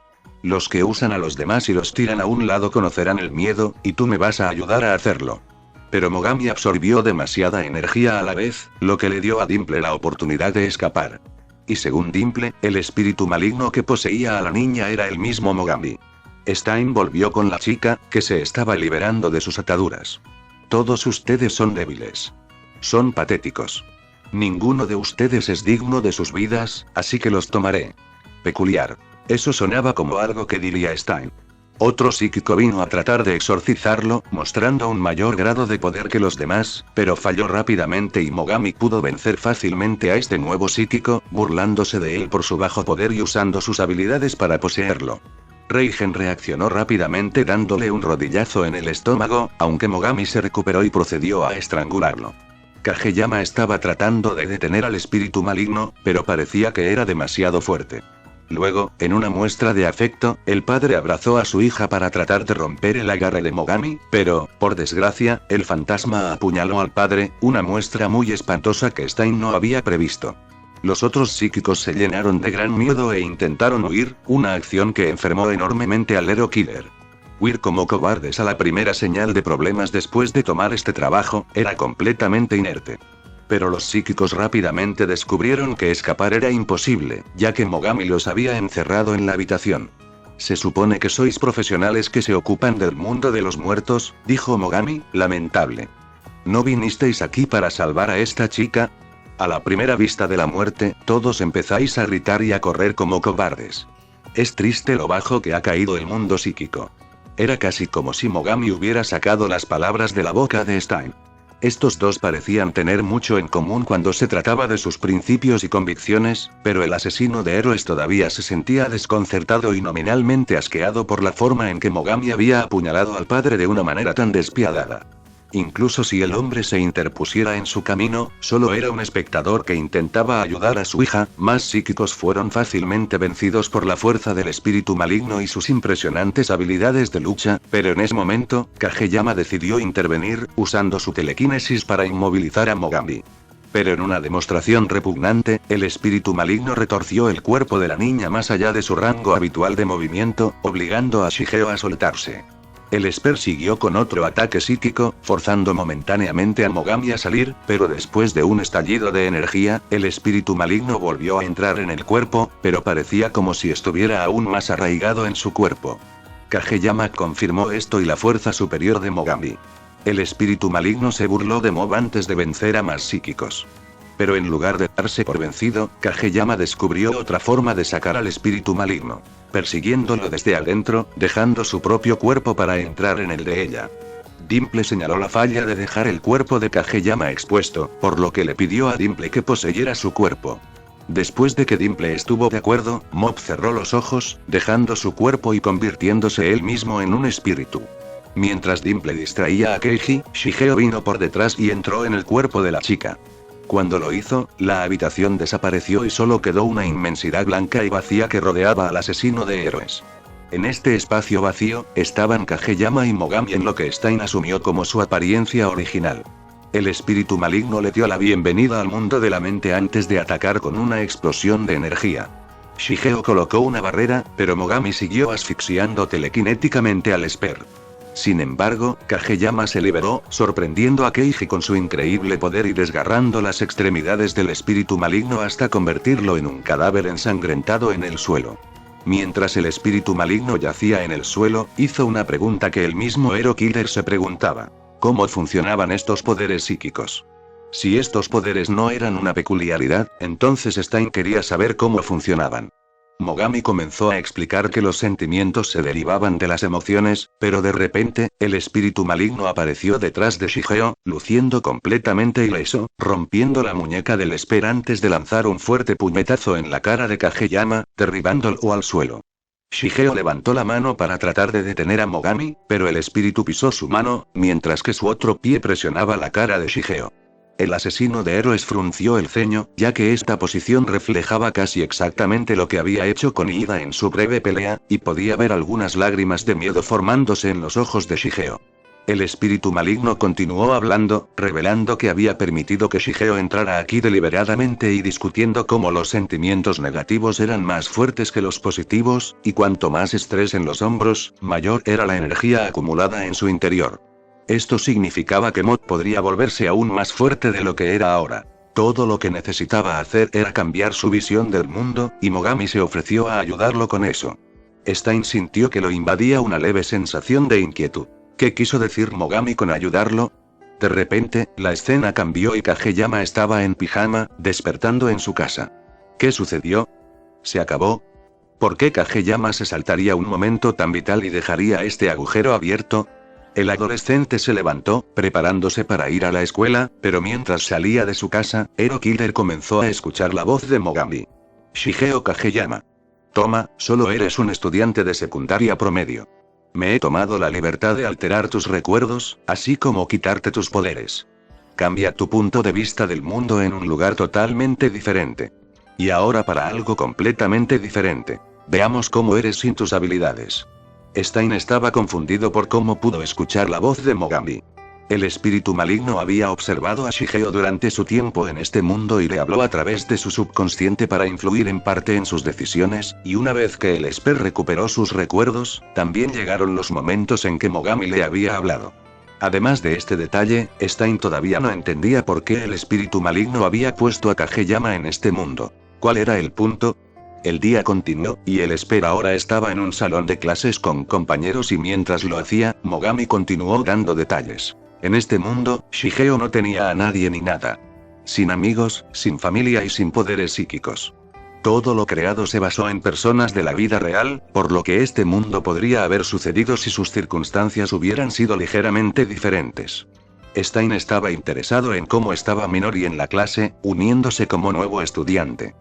A: Los que usan a los demás y los tiran a un lado conocerán el miedo, y tú me vas a ayudar a hacerlo. Pero Mogami absorbió demasiada energía a la vez, lo que le dio a Dimple la oportunidad de escapar. Y según Dimple, el espíritu maligno que poseía a la niña era el mismo Mogami. Stein volvió con la chica, que se estaba liberando de sus ataduras. Todos ustedes son débiles. Son patéticos. Ninguno de ustedes es digno de sus vidas, así que los tomaré. Peculiar. Eso sonaba como algo que diría Stein. Otro psíquico vino a tratar de exorcizarlo, mostrando un mayor grado de poder que los demás, pero falló rápidamente y Mogami pudo vencer fácilmente a este nuevo psíquico, burlándose de él por su bajo poder y usando sus habilidades para poseerlo. Reigen reaccionó rápidamente dándole un rodillazo en el estómago, aunque Mogami se recuperó y procedió a estrangularlo. Kageyama estaba tratando de detener al espíritu maligno, pero parecía que era demasiado fuerte. Luego, en una muestra de afecto, el padre abrazó a su hija para tratar de romper el agarre de Mogami, pero, por desgracia, el fantasma apuñaló al padre, una muestra muy espantosa que Stein no había previsto. Los otros psíquicos se llenaron de gran miedo e intentaron huir, una acción que enfermó enormemente al Hero Killer. Huir como cobardes a la primera señal de problemas después de tomar este trabajo, era completamente inerte. Pero los psíquicos rápidamente descubrieron que escapar era imposible, ya que Mogami los había encerrado en la habitación. Se supone que sois profesionales que se ocupan del mundo de los muertos, dijo Mogami, lamentable. ¿No vinisteis aquí para salvar a esta chica? A la primera vista de la muerte, todos empezáis a gritar y a correr como cobardes. Es triste lo bajo que ha caído el mundo psíquico. Era casi como si Mogami hubiera sacado las palabras de la boca de Stein. Estos dos parecían tener mucho en común cuando se trataba de sus principios y convicciones, pero el asesino de héroes todavía se sentía desconcertado y nominalmente asqueado por la forma en que Mogami había apuñalado al padre de una manera tan despiadada. Incluso si el hombre se interpusiera en su camino, solo era un espectador que intentaba ayudar a su hija. Más psíquicos fueron fácilmente vencidos por la fuerza del espíritu maligno y sus impresionantes habilidades de lucha, pero en ese momento, Kageyama decidió intervenir, usando su telequinesis para inmovilizar a Mogami. Pero en una demostración repugnante, el espíritu maligno retorció el cuerpo de la niña más allá de su rango habitual de movimiento, obligando a Shigeo a soltarse. El Esper siguió con otro ataque psíquico, forzando momentáneamente a Mogami a salir, pero después de un estallido de energía, el espíritu maligno volvió a entrar en el cuerpo, pero parecía como si estuviera aún más arraigado en su cuerpo. Kageyama confirmó esto y la fuerza superior de Mogami. El espíritu maligno se burló de Mob antes de vencer a más psíquicos. Pero en lugar de darse por vencido, Kageyama descubrió otra forma de sacar al espíritu maligno, persiguiéndolo desde adentro, dejando su propio cuerpo para entrar en el de ella. Dimple señaló la falla de dejar el cuerpo de Kageyama expuesto, por lo que le pidió a Dimple que poseyera su cuerpo. Después de que Dimple estuvo de acuerdo, Mob cerró los ojos, dejando su cuerpo y convirtiéndose él mismo en un espíritu. Mientras Dimple distraía a Keiji, Shigeo vino por detrás y entró en el cuerpo de la chica. Cuando lo hizo, la habitación desapareció y solo quedó una inmensidad blanca y vacía que rodeaba al asesino de héroes. En este espacio vacío, estaban Kageyama y Mogami en lo que Stein asumió como su apariencia original. El espíritu maligno le dio la bienvenida al mundo de la mente antes de atacar con una explosión de energía. Shigeo colocó una barrera, pero Mogami siguió asfixiando telequinéticamente al Esper. Sin embargo, Kageyama se liberó, sorprendiendo a Keiji con su increíble poder y desgarrando las extremidades del espíritu maligno hasta convertirlo en un cadáver ensangrentado en el suelo. Mientras el espíritu maligno yacía en el suelo, hizo una pregunta que el mismo Hero Killer se preguntaba. ¿Cómo funcionaban estos poderes psíquicos? Si estos poderes no eran una peculiaridad, entonces Stein quería saber cómo funcionaban. Mogami comenzó a explicar que los sentimientos se derivaban de las emociones, pero de repente, el espíritu maligno apareció detrás de Shigeo, luciendo completamente ileso, rompiendo la muñeca del Esper antes de lanzar un fuerte puñetazo en la cara de Kageyama, derribándolo al suelo. Shigeo levantó la mano para tratar de detener a Mogami, pero el espíritu pisó su mano, mientras que su otro pie presionaba la cara de Shigeo. El asesino de héroes frunció el ceño, ya que esta posición reflejaba casi exactamente lo que había hecho con Ida en su breve pelea, y podía ver algunas lágrimas de miedo formándose en los ojos de Shigeo. El espíritu maligno continuó hablando, revelando que había permitido que Shigeo entrara aquí deliberadamente y discutiendo cómo los sentimientos negativos eran más fuertes que los positivos, y cuanto más estrés en los hombros, mayor era la energía acumulada en su interior. Esto significaba que Mod podría volverse aún más fuerte de lo que era ahora. Todo lo que necesitaba hacer era cambiar su visión del mundo, y Mogami se ofreció a ayudarlo con eso. Stein sintió que lo invadía una leve sensación de inquietud. ¿Qué quiso decir Mogami con ayudarlo? De repente, la escena cambió y Kageyama estaba en pijama, despertando en su casa. ¿Qué sucedió? ¿Se acabó? ¿Por qué Kageyama se saltaría un momento tan vital y dejaría este agujero abierto? El adolescente se levantó, preparándose para ir a la escuela, pero mientras salía de su casa, Hero Killer comenzó a escuchar la voz de Mogami. Shigeo Kageyama. Toma, solo eres un estudiante de secundaria promedio. Me he tomado la libertad de alterar tus recuerdos, así como quitarte tus poderes. Cambia tu punto de vista del mundo en un lugar totalmente diferente. Y ahora para algo completamente diferente. Veamos cómo eres sin tus habilidades. Stein estaba confundido por cómo pudo escuchar la voz de Mogami. El espíritu maligno había observado a Shigeo durante su tiempo en este mundo y le habló a través de su subconsciente para influir en parte en sus decisiones, y una vez que el Esper recuperó sus recuerdos, también llegaron los momentos en que Mogami le había hablado. Además de este detalle, Stein todavía no entendía por qué el espíritu maligno había puesto a Kageyama en este mundo. ¿Cuál era el punto? El día continuó, y el Esper ahora estaba en un salón de clases con compañeros y mientras lo hacía, Mogami continuó dando detalles. En este mundo, Shigeo no tenía a nadie ni nada. Sin amigos, sin familia y sin poderes psíquicos. Todo lo creado se basó en personas de la vida real, por lo que este mundo podría haber sucedido si sus circunstancias hubieran sido ligeramente diferentes. Stein estaba interesado en cómo estaba Minori en la clase, uniéndose como nuevo estudiante.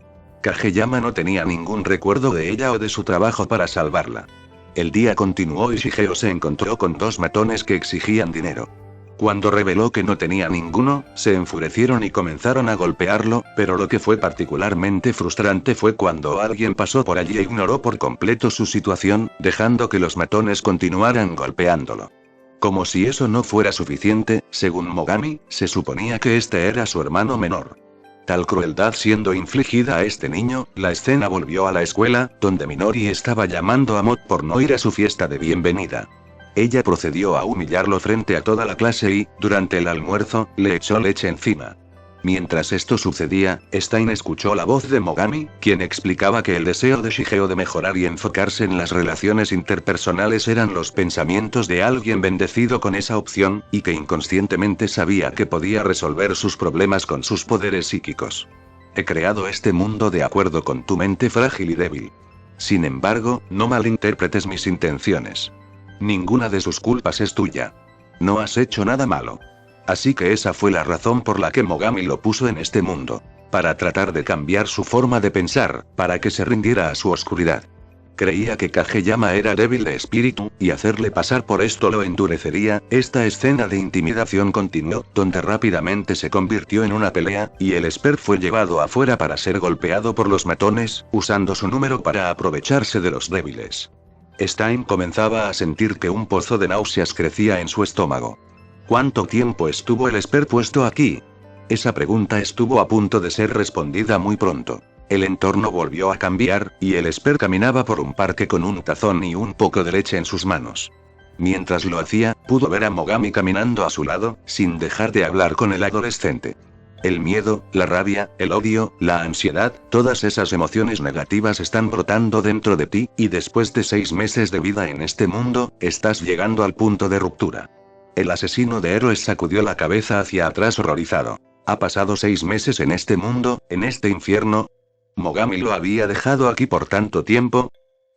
A: Kageyama no tenía ningún recuerdo de ella o de su trabajo para salvarla. El día continuó y Shigeo se encontró con dos matones que exigían dinero. Cuando reveló que no tenía ninguno, se enfurecieron y comenzaron a golpearlo, pero lo que fue particularmente frustrante fue cuando alguien pasó por allí e ignoró por completo su situación, dejando que los matones continuaran golpeándolo. Como si eso no fuera suficiente, según Mogami, se suponía que este era su hermano menor. Tal crueldad siendo infligida a este niño, la escena volvió a la escuela, donde Minori estaba llamando a Mod por no ir a su fiesta de bienvenida. Ella procedió a humillarlo frente a toda la clase y, durante el almuerzo, le echó leche encima. Mientras esto sucedía, Stein escuchó la voz de Mogami, quien explicaba que el deseo de Shigeo de mejorar y enfocarse en las relaciones interpersonales eran los pensamientos de alguien bendecido con esa opción, y que inconscientemente sabía que podía resolver sus problemas con sus poderes psíquicos. He creado este mundo de acuerdo con tu mente frágil y débil. Sin embargo, no malinterpretes mis intenciones. Ninguna de sus culpas es tuya. No has hecho nada malo. Así que esa fue la razón por la que Mogami lo puso en este mundo. Para tratar de cambiar su forma de pensar, para que se rindiera a su oscuridad. Creía que Kageyama era débil de espíritu, y hacerle pasar por esto lo endurecería. Esta escena de intimidación continuó, donde rápidamente se convirtió en una pelea, y el Esper fue llevado afuera para ser golpeado por los matones, usando su número para aprovecharse de los débiles. Stein comenzaba a sentir que un pozo de náuseas crecía en su estómago. ¿Cuánto tiempo estuvo el Esper puesto aquí? Esa pregunta estuvo a punto de ser respondida muy pronto. El entorno volvió a cambiar, y el Esper caminaba por un parque con un tazón y un poco de leche en sus manos. Mientras lo hacía, pudo ver a Mogami caminando a su lado, sin dejar de hablar con el adolescente. El miedo, la rabia, el odio, la ansiedad, todas esas emociones negativas están brotando dentro de ti, y después de 6 meses de vida en este mundo, estás llegando al punto de ruptura. El asesino de héroes sacudió la cabeza hacia atrás horrorizado. ¿Ha pasado 6 meses en este mundo, en este infierno? ¿Mogami lo había dejado aquí por tanto tiempo?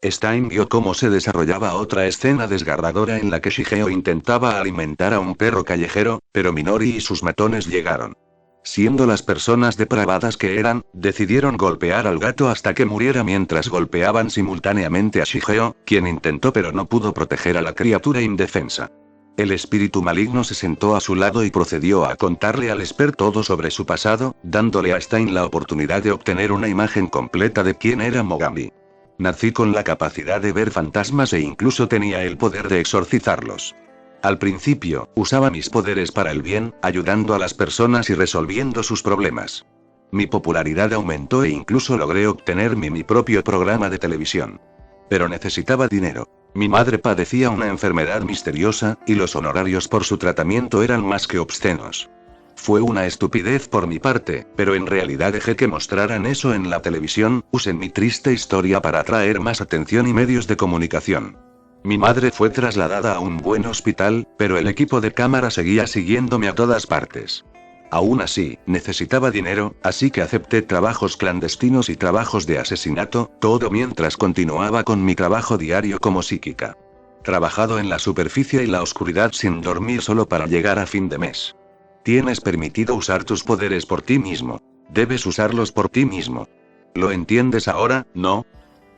A: Stein vio cómo se desarrollaba otra escena desgarradora en la que Shigeo intentaba alimentar a un perro callejero, pero Minori y sus matones llegaron. Siendo las personas depravadas que eran, decidieron golpear al gato hasta que muriera mientras golpeaban simultáneamente a Shigeo, quien intentó pero no pudo proteger a la criatura indefensa. El espíritu maligno se sentó a su lado y procedió a contarle al Esper todo sobre su pasado, dándole a Stein la oportunidad de obtener una imagen completa de quién era Mogami. Nací con la capacidad de ver fantasmas e incluso tenía el poder de exorcizarlos. Al principio, usaba mis poderes para el bien, ayudando a las personas y resolviendo sus problemas. Mi popularidad aumentó e incluso logré obtener mi propio programa de televisión. Pero necesitaba dinero. Mi madre padecía una enfermedad misteriosa, y los honorarios por su tratamiento eran más que obscenos. Fue una estupidez por mi parte, pero en realidad dejé que mostraran eso en la televisión. Usé mi triste historia para atraer más atención y medios de comunicación. Mi madre fue trasladada a un buen hospital, pero el equipo de cámara seguía siguiéndome a todas partes. Aún así, necesitaba dinero, así que acepté trabajos clandestinos y trabajos de asesinato, todo mientras continuaba con mi trabajo diario como psíquica. Trabajado en la superficie y la oscuridad sin dormir solo para llegar a fin de mes. Tienes permitido usar tus poderes por ti mismo. Debes usarlos por ti mismo. ¿Lo entiendes ahora, no?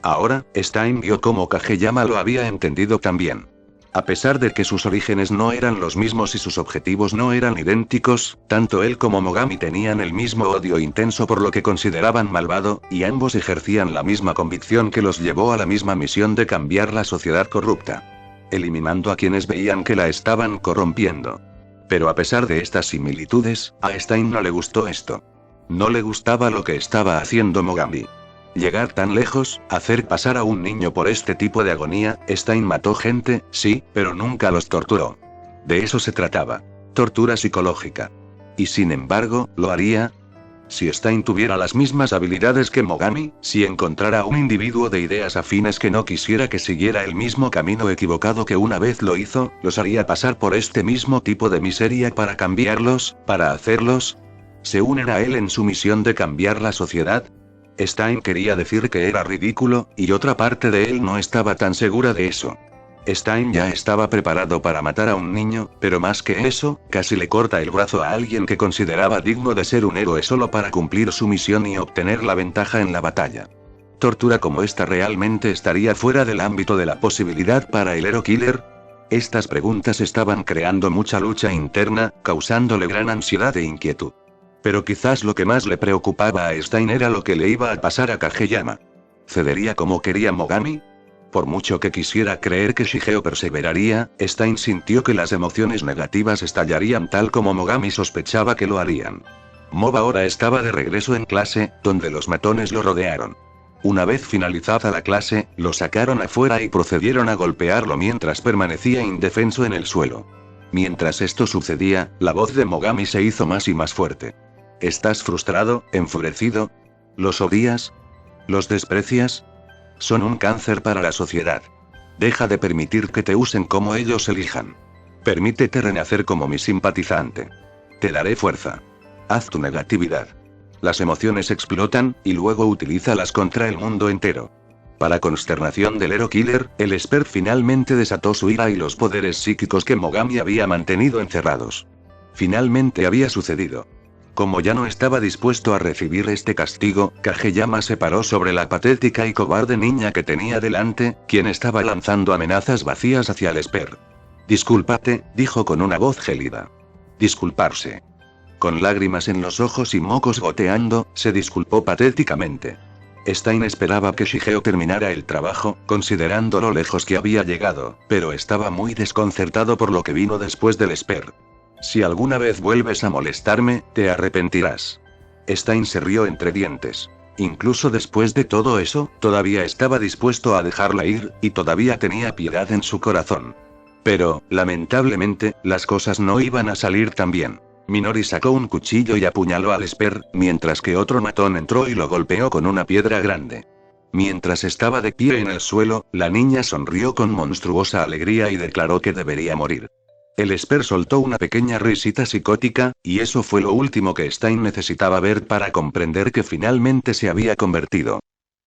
A: Ahora, Stein vio cómo Kageyama lo había entendido también. A pesar de que sus orígenes no eran los mismos y sus objetivos no eran idénticos, tanto él como Mogami tenían el mismo odio intenso por lo que consideraban malvado, y ambos ejercían la misma convicción que los llevó a la misma misión de cambiar la sociedad corrupta. Eliminando a quienes veían que la estaban corrompiendo. Pero a pesar de estas similitudes, a Stein no le gustó esto. No le gustaba lo que estaba haciendo Mogami. Llegar tan lejos, hacer pasar a un niño por este tipo de agonía. Stein mató gente, sí, pero nunca los torturó. De eso se trataba. Tortura psicológica. Y sin embargo, ¿lo haría? Si Stein tuviera las mismas habilidades que Mogami, si encontrara un individuo de ideas afines que no quisiera que siguiera el mismo camino equivocado que una vez lo hizo, los haría pasar por este mismo tipo de miseria para cambiarlos, para hacerlos. ¿Se unen a él en su misión de cambiar la sociedad? Stein quería decir que era ridículo, y otra parte de él no estaba tan segura de eso. Stein ya estaba preparado para matar a un niño, pero más que eso, casi le corta el brazo a alguien que consideraba digno de ser un héroe solo para cumplir su misión y obtener la ventaja en la batalla. Tortura como esta realmente estaría fuera del ámbito de la posibilidad para el Hero Killer. Estas preguntas estaban creando mucha lucha interna, causándole gran ansiedad e inquietud. Pero quizás lo que más le preocupaba a Stein era lo que le iba a pasar a Kageyama. ¿Cedería como quería Mogami? Por mucho que quisiera creer que Shigeo perseveraría, Stein sintió que las emociones negativas estallarían tal como Mogami sospechaba que lo harían. Mob ahora estaba de regreso en clase, donde los matones lo rodearon. Una vez finalizada la clase, lo sacaron afuera y procedieron a golpearlo mientras permanecía indefenso en el suelo. Mientras esto sucedía, la voz de Mogami se hizo más y más fuerte. ¿Estás frustrado, enfurecido? ¿Los odias? ¿Los desprecias? Son un cáncer para la sociedad. Deja de permitir que te usen como ellos elijan. Permítete renacer como mi simpatizante. Te daré fuerza. Haz tu negatividad. Las emociones explotan, y luego utilízalas contra el mundo entero. Para consternación del Hero Killer, el Esper finalmente desató su ira y los poderes psíquicos que Mogami había mantenido encerrados. Finalmente había sucedido. Como ya no estaba dispuesto a recibir este castigo, Kageyama se paró sobre la patética y cobarde niña que tenía delante, quien estaba lanzando amenazas vacías hacia el Esper. Discúlpate, dijo con una voz gélida. Disculparse. Con lágrimas en los ojos y mocos goteando, se disculpó patéticamente. Stein esperaba que Shigeo terminara el trabajo, considerando lo lejos que había llegado, pero estaba muy desconcertado por lo que vino después del Esper. Si alguna vez vuelves a molestarme, te arrepentirás. Stein se rió entre dientes. Incluso después de todo eso, todavía estaba dispuesto a dejarla ir, y todavía tenía piedad en su corazón. Pero, lamentablemente, las cosas no iban a salir tan bien. Minori sacó un cuchillo y apuñaló al Esper, mientras que otro matón entró y lo golpeó con una piedra grande. Mientras estaba de pie en el suelo, la niña sonrió con monstruosa alegría y declaró que debería morir. El Esper soltó una pequeña risita psicótica, y eso fue lo último que Stein necesitaba ver para comprender que finalmente se había convertido.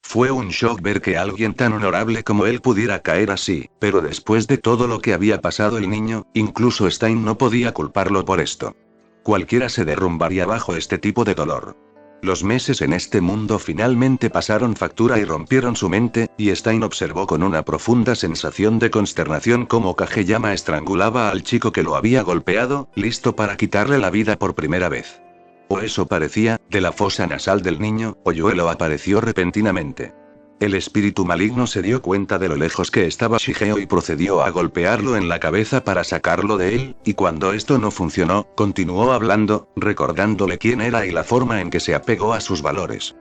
A: Fue un shock ver que alguien tan honorable como él pudiera caer así, pero después de todo lo que había pasado el niño, incluso Stein no podía culparlo por esto. Cualquiera se derrumbaría bajo este tipo de dolor. Los meses en este mundo finalmente pasaron factura y rompieron su mente, y Stein observó con una profunda sensación de consternación cómo Kageyama estrangulaba al chico que lo había golpeado, listo para quitarle la vida por primera vez. O eso parecía, de la fosa nasal del niño, Oyuelo apareció repentinamente. El espíritu maligno se dio cuenta de lo lejos que estaba Shigeo y procedió a golpearlo en la cabeza para sacarlo de él, y cuando esto no funcionó, continuó hablando, recordándole quién era y la forma en que se apegó a sus valores.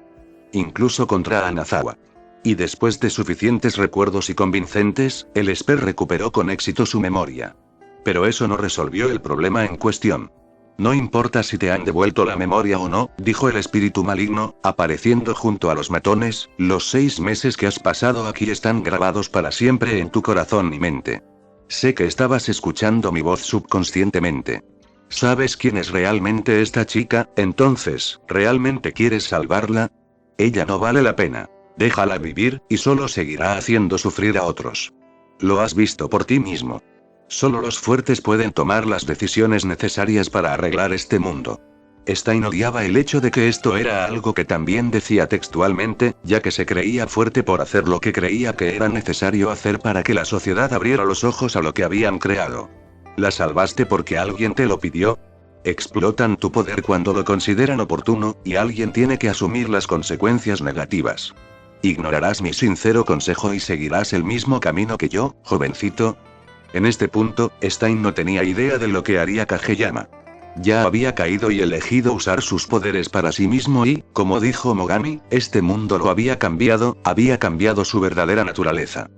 A: Incluso contra Anazawa. Y después de suficientes recuerdos y convincentes, el Esper recuperó con éxito su memoria. Pero eso no resolvió el problema en cuestión. No importa si te han devuelto la memoria o no, dijo el espíritu maligno, apareciendo junto a los matones, los 6 meses que has pasado aquí están grabados para siempre en tu corazón y mente. Sé que estabas escuchando mi voz subconscientemente. ¿Sabes quién es realmente esta chica? Entonces, ¿realmente quieres salvarla? Ella no vale la pena. Déjala vivir, y solo seguirá haciendo sufrir a otros. Lo has visto por ti mismo. Solo los fuertes pueden tomar las decisiones necesarias para arreglar este mundo. Stein odiaba el hecho de que esto era algo que también decía textualmente, ya que se creía fuerte por hacer lo que creía que era necesario hacer para que la sociedad abriera los ojos a lo que habían creado. ¿La salvaste porque alguien te lo pidió? Explotan tu poder cuando lo consideran oportuno, y alguien tiene que asumir las consecuencias negativas. ¿Ignorarás mi sincero consejo y seguirás el mismo camino que yo, jovencito? En este punto, Stein no tenía idea de lo que haría Kageyama. Ya había caído y elegido usar sus poderes para sí mismo y, como dijo Mogami, este mundo lo había cambiado su verdadera naturaleza.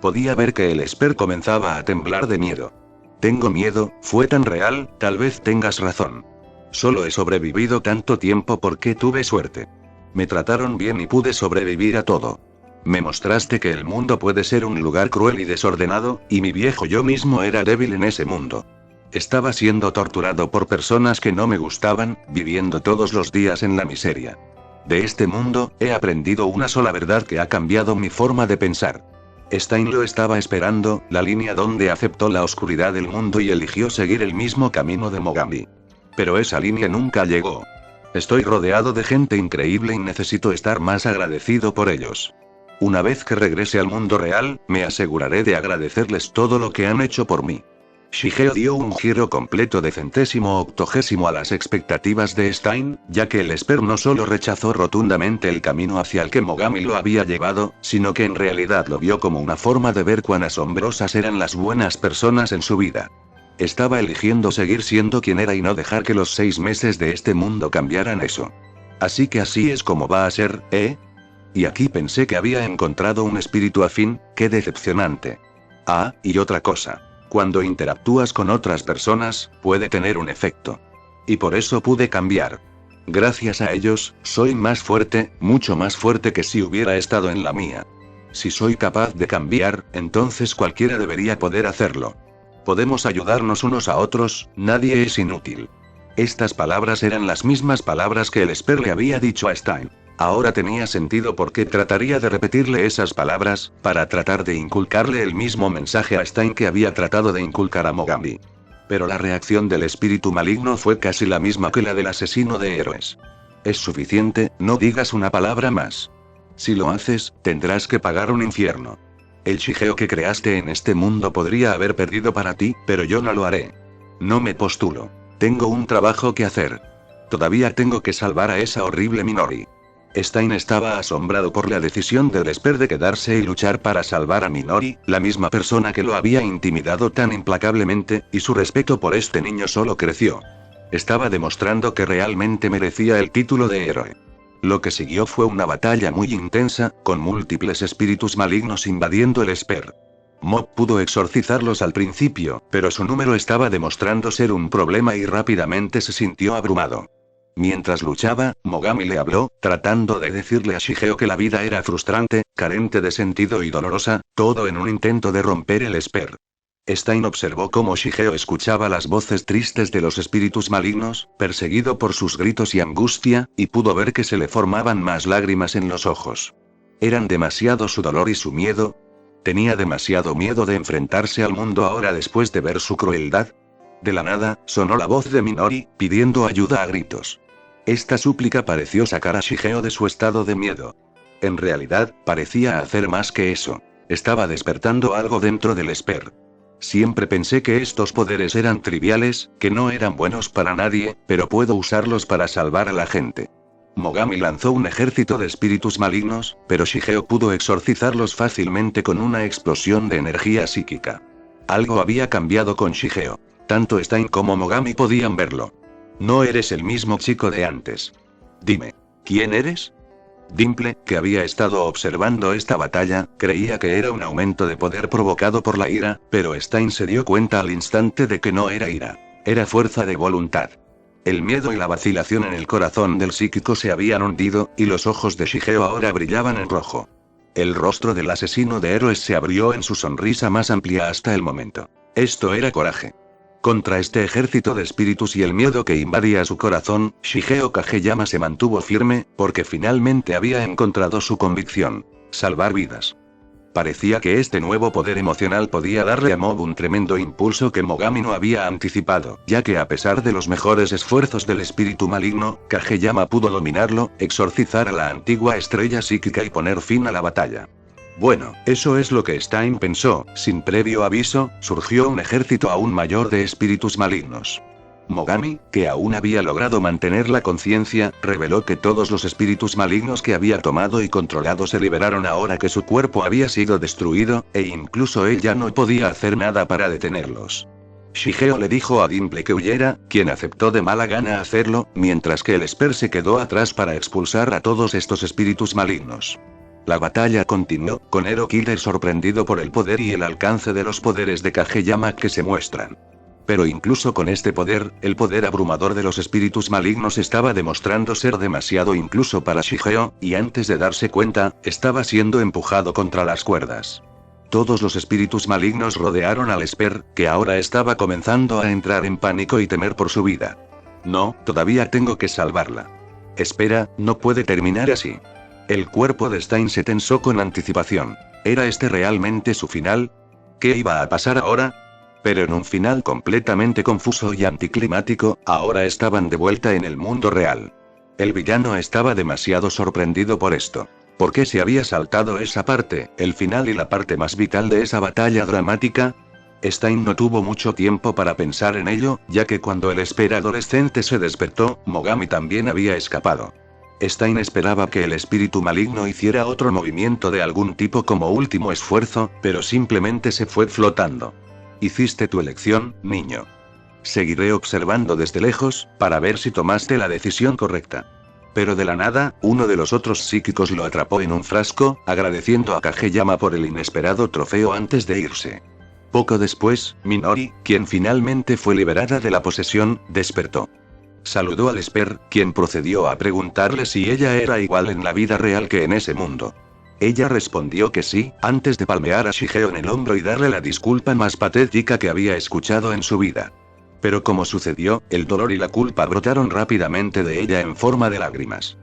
A: Podía ver que el Esper comenzaba a temblar de miedo. Tengo miedo, fue tan real, tal vez tengas razón. Solo he sobrevivido tanto tiempo porque tuve suerte. Me trataron bien y pude sobrevivir a todo. Me mostraste que el mundo puede ser un lugar cruel y desordenado, y mi viejo yo mismo era débil en ese mundo. Estaba siendo torturado por personas que no me gustaban, viviendo todos los días en la miseria. De este mundo, he aprendido una sola verdad que ha cambiado mi forma de pensar. Stein lo estaba esperando, la línea donde aceptó la oscuridad del mundo y eligió seguir el mismo camino de Mogami. Pero esa línea nunca llegó. Estoy rodeado de gente increíble y necesito estar más agradecido por ellos. Una vez que regrese al mundo real, me aseguraré de agradecerles todo lo que han hecho por mí. Shigeo dio un giro completo de centésimo octogésimo a las expectativas de Stein, ya que el Esper no solo rechazó rotundamente el camino hacia el que Mogami lo había llevado, sino que en realidad lo vio como una forma de ver cuán asombrosas eran las buenas personas en su vida. Estaba eligiendo seguir siendo quien era y no dejar que los 6 meses de este mundo cambiaran eso. Así que así es como va a ser, ¿eh? Y aquí pensé que había encontrado un espíritu afín, qué decepcionante. Ah, y otra cosa. Cuando interactúas con otras personas, puede tener un efecto. Y por eso pude cambiar. Gracias a ellos, soy más fuerte, mucho más fuerte que si hubiera estado en la mía. Si soy capaz de cambiar, entonces cualquiera debería poder hacerlo. Podemos ayudarnos unos a otros, nadie es inútil. Estas palabras eran las mismas palabras que el Esper le había dicho a Stein. Ahora tenía sentido porque trataría de repetirle esas palabras, para tratar de inculcarle el mismo mensaje a Stein que había tratado de inculcar a Mogami. Pero la reacción del espíritu maligno fue casi la misma que la del asesino de héroes. Es suficiente, no digas una palabra más. Si lo haces, tendrás que pagar un infierno. El Shigeo que creaste en este mundo podría haber perdido para ti, pero yo no lo haré. No me postulo. Tengo un trabajo que hacer. Todavía tengo que salvar a esa horrible Minori. Stein estaba asombrado por la decisión del Esper de quedarse y luchar para salvar a Minori, la misma persona que lo había intimidado tan implacablemente, y su respeto por este niño solo creció. Estaba demostrando que realmente merecía el título de héroe. Lo que siguió fue una batalla muy intensa, con múltiples espíritus malignos invadiendo el Esper. Mob pudo exorcizarlos al principio, pero su número estaba demostrando ser un problema y rápidamente se sintió abrumado. Mientras luchaba, Mogami le habló, tratando de decirle a Shigeo que la vida era frustrante, carente de sentido y dolorosa, todo en un intento de romper el Esper. Stein observó cómo Shigeo escuchaba las voces tristes de los espíritus malignos, perseguido por sus gritos y angustia, y pudo ver que se le formaban más lágrimas en los ojos. ¿Eran demasiado su dolor y su miedo? ¿Tenía demasiado miedo de enfrentarse al mundo ahora después de ver su crueldad? De la nada, sonó la voz de Minori, pidiendo ayuda a gritos. Esta súplica pareció sacar a Shigeo de su estado de miedo. En realidad, parecía hacer más que eso. Estaba despertando algo dentro del Esper. Siempre pensé que estos poderes eran triviales, que no eran buenos para nadie, pero puedo usarlos para salvar a la gente. Mogami lanzó un ejército de espíritus malignos, pero Shigeo pudo exorcizarlos fácilmente con una explosión de energía psíquica. Algo había cambiado con Shigeo. Tanto Stein como Mogami podían verlo. No eres el mismo chico de antes. Dime, ¿quién eres? Dimple, que había estado observando esta batalla, creía que era un aumento de poder provocado por la ira, pero Stein se dio cuenta al instante de que no era ira. Era fuerza de voluntad. El miedo y la vacilación en el corazón del psíquico se habían hundido, y los ojos de Shigeo ahora brillaban en rojo. El rostro del asesino de héroes se abrió en su sonrisa más amplia hasta el momento. Esto era coraje. Contra este ejército de espíritus y el miedo que invadía su corazón, Shigeo Kageyama se mantuvo firme, porque finalmente había encontrado su convicción: salvar vidas. Parecía que este nuevo poder emocional podía darle a Mob un tremendo impulso que Mogami no había anticipado, ya que a pesar de los mejores esfuerzos del espíritu maligno, Kageyama pudo dominarlo, exorcizar a la antigua estrella psíquica y poner fin a la batalla. Bueno, eso es lo que Stein pensó. Sin previo aviso, surgió un ejército aún mayor de espíritus malignos. Mogami, que aún había logrado mantener la conciencia, reveló que todos los espíritus malignos que había tomado y controlado se liberaron ahora que su cuerpo había sido destruido, e incluso él ya no podía hacer nada para detenerlos. Shigeo le dijo a Dimple que huyera, quien aceptó de mala gana hacerlo, mientras que el Esper se quedó atrás para expulsar a todos estos espíritus malignos. La batalla continuó, con Hero Killer sorprendido por el poder y el alcance de los poderes de Kageyama que se muestran. Pero incluso con este poder, el poder abrumador de los espíritus malignos estaba demostrando ser demasiado incluso para Shigeo, y antes de darse cuenta, estaba siendo empujado contra las cuerdas. Todos los espíritus malignos rodearon al Esper, que ahora estaba comenzando a entrar en pánico y temer por su vida. No, todavía tengo que salvarla. Espera, no puede terminar así. El cuerpo de Stein se tensó con anticipación. ¿Era este realmente su final? ¿Qué iba a pasar ahora? Pero en un final completamente confuso y anticlimático, ahora estaban de vuelta en el mundo real. El villano estaba demasiado sorprendido por esto. ¿Por qué se había saltado esa parte, el final y la parte más vital de esa batalla dramática? Stein no tuvo mucho tiempo para pensar en ello, ya que cuando el Esper adolescente se despertó, Mogami también había escapado. Stein esperaba que el espíritu maligno hiciera otro movimiento de algún tipo como último esfuerzo, pero simplemente se fue flotando. Hiciste tu elección, niño. Seguiré observando desde lejos, para ver si tomaste la decisión correcta. Pero de la nada, uno de los otros psíquicos lo atrapó en un frasco, agradeciendo a Kageyama por el inesperado trofeo antes de irse. Poco después, Minori, quien finalmente fue liberada de la posesión, despertó. Saludó al Esper, quien procedió a preguntarle si ella era igual en la vida real que en ese mundo. Ella respondió que sí, antes de palmear a Shigeo en el hombro y darle la disculpa más patética que había escuchado en su vida. Pero como sucedió, el dolor y la culpa brotaron rápidamente de ella en forma de lágrimas.